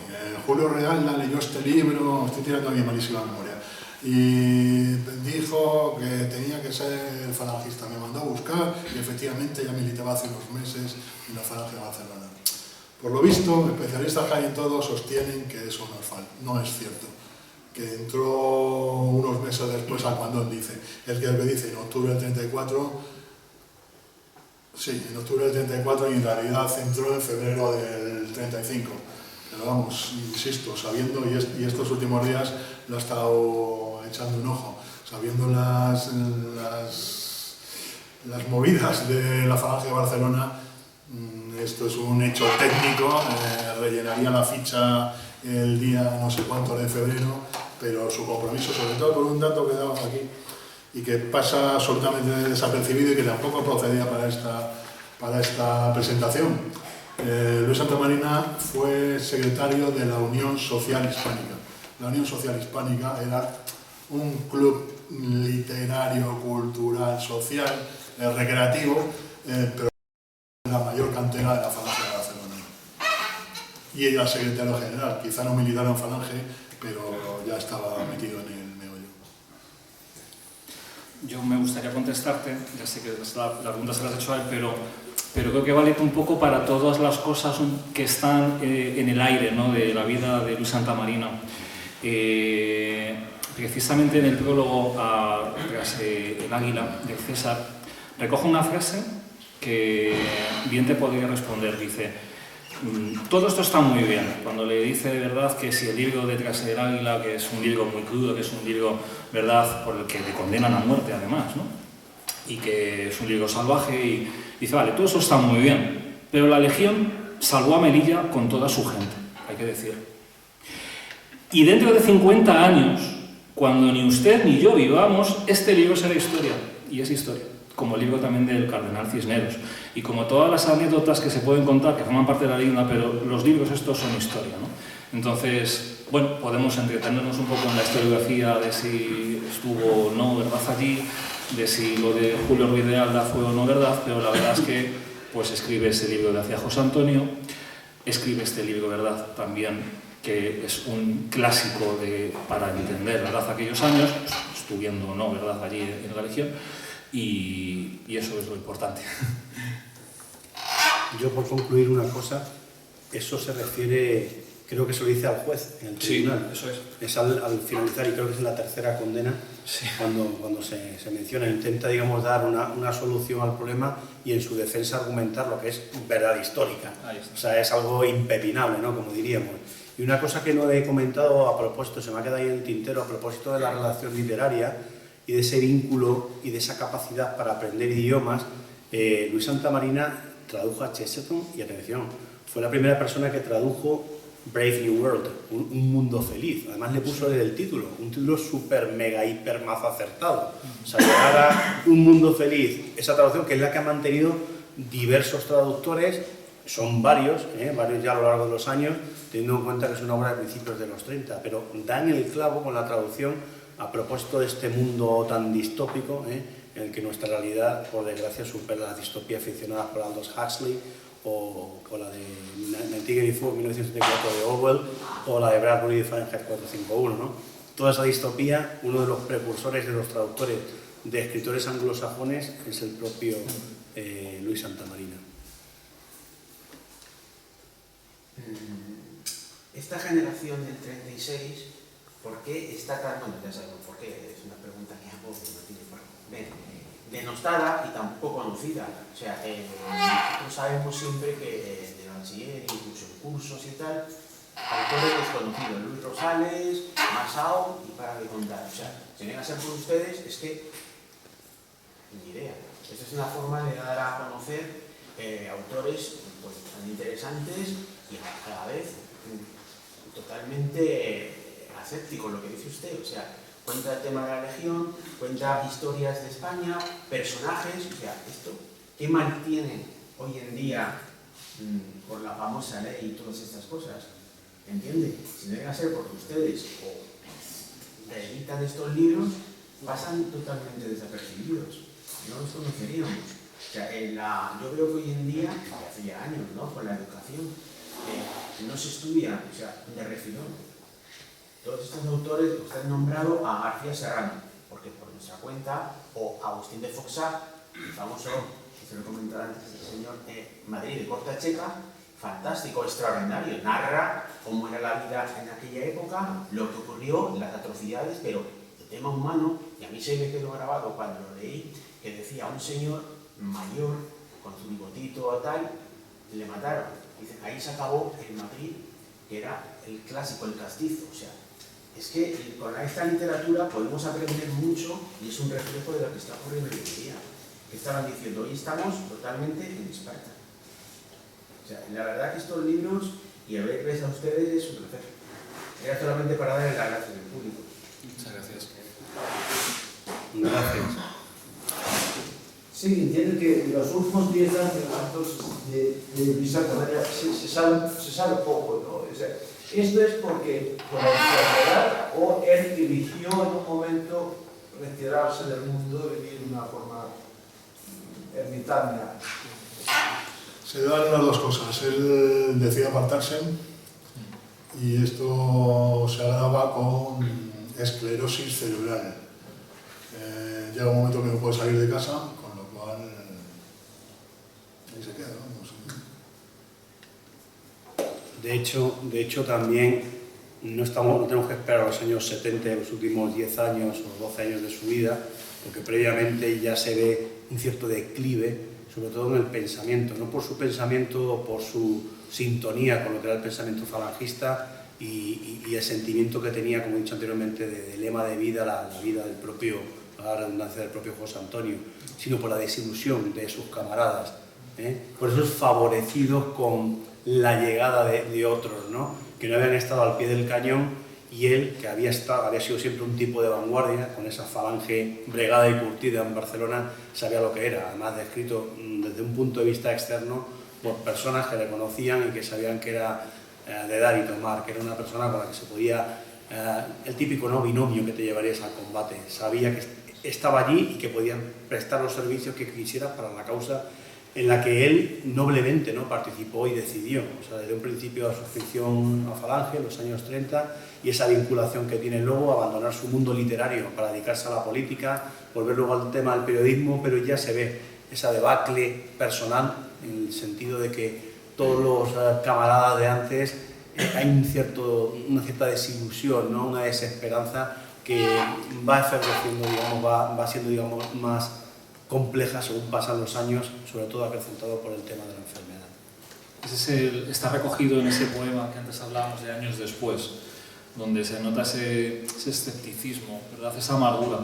Julio Real leyó este libro, estoy tirando a mi malísima memoria, y dijo que tenía que ser falangista. Me mandó a buscar y efectivamente ya militaba hace unos meses en la Falange de Barcelona. Por lo visto, especialistas que hay en todo sostienen que eso no es cierto. Que entró unos meses después a cuando él dice. El que dice en octubre del 34, sí, en octubre del 34 y en realidad entró en febrero del 35. Pero vamos, insisto, sabiendo, y estos últimos días lo he estado echando un ojo, sabiendo las movidas de la Falange de Barcelona, esto es un hecho técnico, rellenaría la ficha el día no sé cuánto de febrero, pero su compromiso, sobre todo por un dato que damos aquí, y que pasa absolutamente desapercibido y que tampoco procedía para esta presentación. Luis Santamarina fue secretario de la Unión Social Hispánica. La Unión Social Hispánica era un club literario, cultural, social, recreativo, pero la mayor cantera de la Falange de Barcelona. Y ella era secretario general, quizá no militara en Falange, pero ya estaba metido en el meollo. Yo me gustaría contestarte, ya sé que la pregunta se la has hecho a él, pero creo que vale un poco para todas las cosas que están en el aire, ¿no?, de la vida de Luis Santamarina. Precisamente en el prólogo a El Águila de César, recoge una frase que bien te podría responder. Dice, todo esto está muy bien, cuando le dice de verdad que si el libro de Tras el Águila, que es un libro muy crudo, que es un libro, verdad, por el que le condenan a muerte además, ¿no?, y que es un libro salvaje, y dice, vale, todo eso está muy bien, pero la Legión salvó a Melilla con toda su gente, hay que decir. Y dentro de 50 años, cuando ni usted ni yo vivamos, este libro será historia, y es historia, como el libro también del cardenal Cisneros, y como todas las anécdotas que se pueden contar, que forman parte de la leyenda, pero los libros estos son historia, ¿no? Entonces, bueno, podemos entretenernos un poco en la historiografía de si estuvo o no, ¿verdad?, allí, de si lo de Julio Ruiz de Alda fue o no verdad, pero la verdad es que pues escribe ese libro de hacia José Antonio, escribe este libro, ¿verdad?, también que es un clásico para entender, ¿verdad?, aquellos años, estudiando o no, ¿verdad?, allí en la Legión, y eso es lo importante. Yo, por concluir una cosa, eso se refiere, creo que se lo dice al juez en el tribunal. Sí, eso es. Es al finalizar, y creo que es en la tercera condena, Sí. cuando se menciona, intenta, digamos, dar una solución al problema y en su defensa argumentar lo que es verdad histórica. Ahí está. O sea, es algo impepinable, ¿no?, como diríamos. Y una cosa que no he comentado a propósito, se me ha quedado ahí en el tintero, a propósito de la relación literaria y de ese vínculo y de esa capacidad para aprender idiomas, Luis Santamarina tradujo a Chesterton y, atención, fue la primera persona que tradujo Brave New World, un mundo feliz. Además le puso el título, un título súper, mega, hiper, más acertado. O sea, llegar a un mundo feliz, esa traducción que es la que han mantenido diversos traductores, son varios ya a lo largo de los años, teniendo en cuenta que es una obra de principios de los 30, pero dan el clavo con la traducción a propósito de este mundo tan distópico, en el que nuestra realidad, por desgracia, supera las distopías ficcionadas por Aldous Huxley, o la de 1974 de Orwell, o la de Bradbury de Fahrenheit 451, ¿no? Toda esa distopía, uno de los precursores de los traductores de escritores anglosajones es el propio Luis Santamarina. Esta generación del 36, ¿por qué está tan, bueno, ya sabemos por qué, es una pregunta que hago que no tiene por qué, denostada y tan poco conocida? O sea, nosotros sabemos siempre que de bachiller, incluso en cursos y tal, autores desconocidos, Luis Rosales, Masao y para de contar. O sea, si no a ser por ustedes, es que ni idea. Esta es una forma de dar a conocer autores pues, tan interesantes y a la vez totalmente aséptico lo que dice usted. O sea, cuenta el tema de la Legión, cuenta historias de España, personajes. O sea, esto, ¿qué mantiene hoy en día por la famosa ley y todas estas cosas? ¿Entiende? Si no llega a ser porque ustedes editan estos libros, pasan totalmente desapercibidos. No los conoceríamos. O sea, yo creo que hoy en día, hace ya años, ¿no?, con la educación, no se estudia, o sea, de refilón. Todos estos autores, usted ha nombrado a García Serrano, porque por nuestra cuenta, o a Agustín de Foxá, el famoso, que se lo comentaba antes el señor, Madrid de Corta Checa, fantástico, extraordinario, narra cómo era la vida en aquella época, lo que ocurrió, las atrocidades, pero el tema humano, y a mí se me quedó grabado cuando lo leí, que decía un señor mayor, con su bigotito o tal, le mataron. Dicen, ahí se acabó el Madrid, que era el clásico, el castizo. O sea, es que con esta literatura podemos aprender mucho y es un reflejo de lo que está ocurriendo hoy en día. Que estaban diciendo, hoy estamos totalmente en Esparta. O sea, la verdad que estos libros, y a verles a ustedes, es un placer. Era solamente para darle las gracias al público. Muchas gracias. Gracias. Sí, entiendo que en los últimos 10 años de Luis Santamarina se sabe poco, ¿no? O sea, ¿esto es porque por la enfermedad o él eligió en un momento retirarse del mundo, vivir de una forma ermitaña? Se dan las dos cosas. Él decide apartarse y esto se agrava con esclerosis cerebral. Llega un momento que no puede salir de casa, con lo cual ahí se queda, vamos. De hecho también no tenemos que esperar a los años 70, los últimos 10 años o 12 años de su vida, porque previamente ya se ve un cierto declive, sobre todo en el pensamiento, no por su pensamiento o por su sintonía con lo que era el pensamiento falangista y el sentimiento que tenía, como he dicho anteriormente, de lema de vida, la vida del propio, la redundancia del propio José Antonio, sino por la desilusión de sus camaradas, por esos favorecidos con la llegada de otros, ¿no?, que no habían estado al pie del cañón, y él, que había sido siempre un tipo de vanguardia, con esa falange bregada y curtida en Barcelona, sabía lo que era, además descrito desde un punto de vista externo por personas que le conocían y que sabían que era de dar y tomar, que era una persona con la que se podía, el típico, ¿no?, binomio que te llevarías al combate. Sabía que estaba allí y que podían prestar los servicios que quisiera para la causa en la que él noblemente, ¿no?, participó y decidió. O sea, desde un principio a su afición a Falange en los años 30 y esa vinculación que tiene luego, abandonar su mundo literario para dedicarse a la política, volver luego al tema del periodismo, pero ya se ve esa debacle personal en el sentido de que todos los camaradas de antes hay una cierta desilusión, ¿no?, una desesperanza que va efervesciendo, digamos, va siendo, digamos, más compleja según pasan los años, sobre todo acrecentado por el tema de la enfermedad. Ese está recogido en ese poema que antes hablábamos de Años después, donde se nota ese escepticismo, ¿verdad?, esa amargura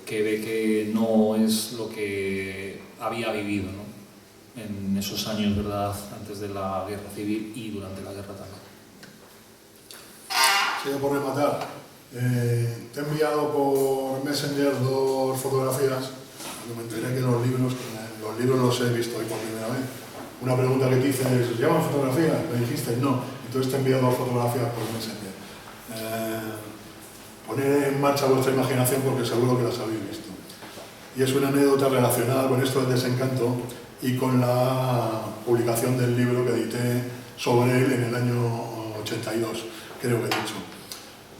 que ve que no es lo que había vivido, ¿no?, en esos años, ¿verdad?, antes de la guerra civil y durante la guerra también. Sigo por rematar. Te he enviado por Messenger 2 fotografías. Me enteré que los libros los he visto hoy por primera vez. Una pregunta que te hice es, ¿llevan fotografías? Me dijiste no. Entonces te he enviado 2 fotografías por Messenger. Poner en marcha vuestra imaginación porque seguro que las habéis visto. Y es una anécdota relacionada con esto del desencanto y con la publicación del libro que edité sobre él en el año 82, creo que he dicho.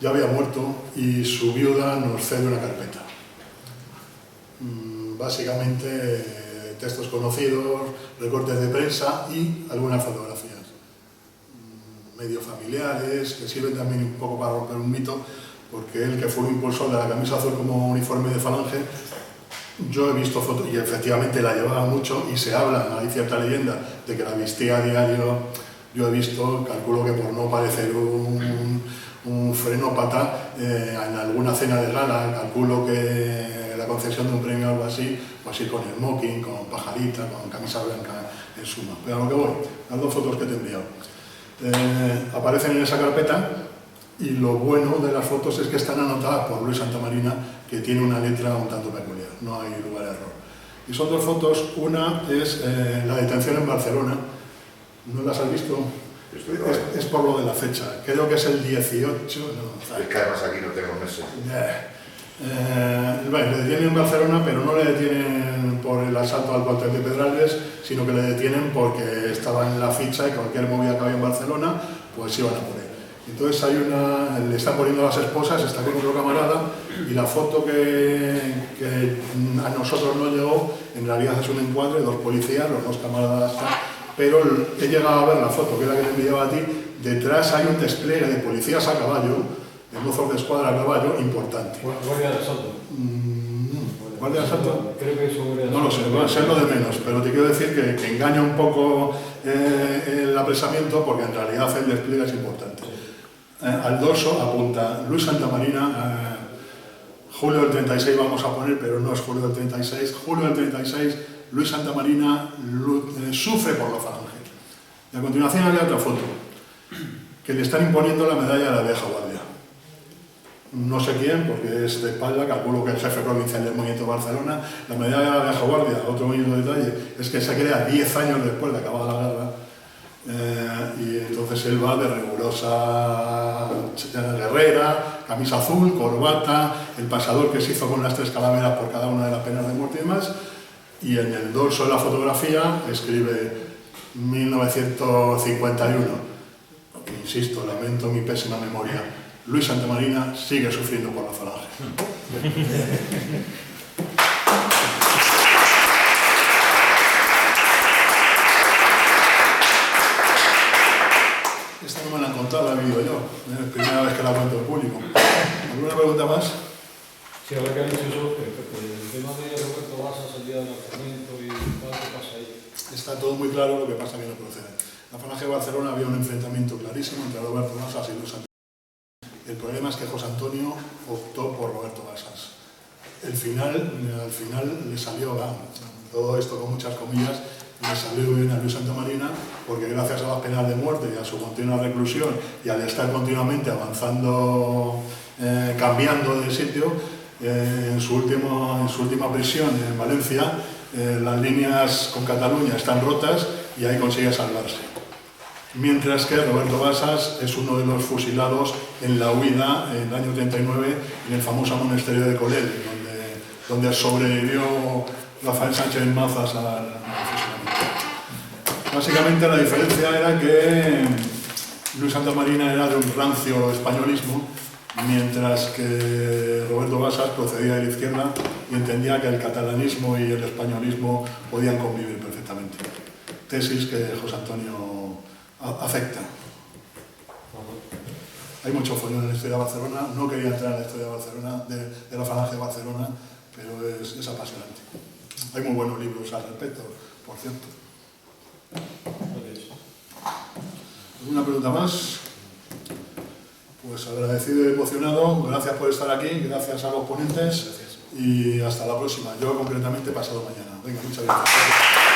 Ya había muerto y su viuda nos cede una carpeta. Básicamente textos conocidos, recortes de prensa y algunas fotografías. Medio familiares, que sirven también un poco para romper un mito, porque él, que fue un impulsor de la camisa azul como uniforme de Falange, yo he visto fotos y efectivamente la llevaba mucho y se habla, hay cierta leyenda de que la vestía a diario. Yo he visto, calculo que por no parecer un frenópata, en alguna cena de gala, calculo que la concesión de un premio o algo así, pues ir con el smoking, con pajarita, con camisa blanca en suma. Pero a lo que voy, las 2 fotos que te he enviado. Aparecen en esa carpeta y lo bueno de las fotos es que están anotadas por Luis Santamarina, que tiene una letra un tanto peculiar, no hay lugar a error. Y son 2 fotos, una es la detención en Barcelona. ¿No las has visto? Es por lo de la fecha, creo que es el 18. No, es que además aquí no tengo meses. Bueno, le detienen en Barcelona, pero no le detienen por el asalto al cuartel de Pedralbes, sino que le detienen porque estaba en la ficha y cualquier movida que había en Barcelona, pues iban a por él. Entonces le están poniendo a las esposas, está con otro camarada, y la foto que a nosotros no llegó, en realidad es un encuadre, 2 policías, los 2 camaradas están. Pero he llegado a ver la foto, que es la que te enviaba a ti, detrás hay un despliegue de policías a caballo, de mozos de escuadra a caballo, importante. ¿Guardia de asalto? ¿Guardia de asalto? Creo que eso guardia de asalto. No lo sé, va a ser lo de menos, pero te quiero decir que engaña un poco el apresamiento, porque en realidad el despliegue es importante. Al dorso apunta Luis Santamarina, julio del 36 vamos a poner, pero no es julio del 36, julio del 36, Luis Santamarina sufre por la Falange. Y a continuación había otra foto, que le están imponiendo la medalla de la vieja guardia. No sé quién, porque es de espalda, calculo que el jefe provincial del Movimiento de Barcelona. La medalla de la vieja guardia, otro bonito detalle, es que se crea 10 años después de acabada la guerra. Y entonces él va de rigurosa guerrera, camisa azul, corbata, el pasador que se hizo con las 3 calaveras por cada una de las penas de muerte y demás. Y en el dorso de la fotografía escribe 1951. Insisto, lamento mi pésima memoria. Luis Santamarina sigue sufriendo por la Falange. Esta no me la han contado, la he vivido yo. Es la primera vez que la cuento en público. ¿Alguna pregunta más? Sí, ahora que has dicho eso, el tema de Roberto Basas, el día del lanzamiento y todo lo que pasa ahí. Está todo muy claro, lo que pasa que no procede. En la Falange de Barcelona había un enfrentamiento clarísimo entre Roberto Basas y Luis Santamarina. El problema es que José Antonio optó por Roberto Basas. Al final le salió, todo esto con muchas comillas, le salió bien a Luis Santamarina, porque gracias a las penas de muerte y a su continua reclusión y al estar continuamente avanzando, cambiando de sitio, en su última prisión en Valencia, las líneas con Cataluña están rotas y ahí consigue salvarse. Mientras que Roberto Basas es uno de los fusilados en la huida en el año 39 en el famoso monasterio de Colel, donde sobrevivió Rafael Sánchez Mazas al fusilamiento. Básicamente la diferencia era que Luis Santamarina era de un rancio españolismo, mientras que Roberto Basas procedía de la izquierda y entendía que el catalanismo y el españolismo podían convivir perfectamente. Tesis que José Antonio acepta. Hay mucho follón en la historia de Barcelona, no quería entrar en la historia de Barcelona, de la Falange de Barcelona, pero es apasionante. Hay muy buenos libros al respecto, por cierto. ¿Alguna pregunta más? Pues agradecido y emocionado, gracias por estar aquí, gracias a los ponentes y hasta la próxima. Yo concretamente pasado mañana. Venga, muchas gracias.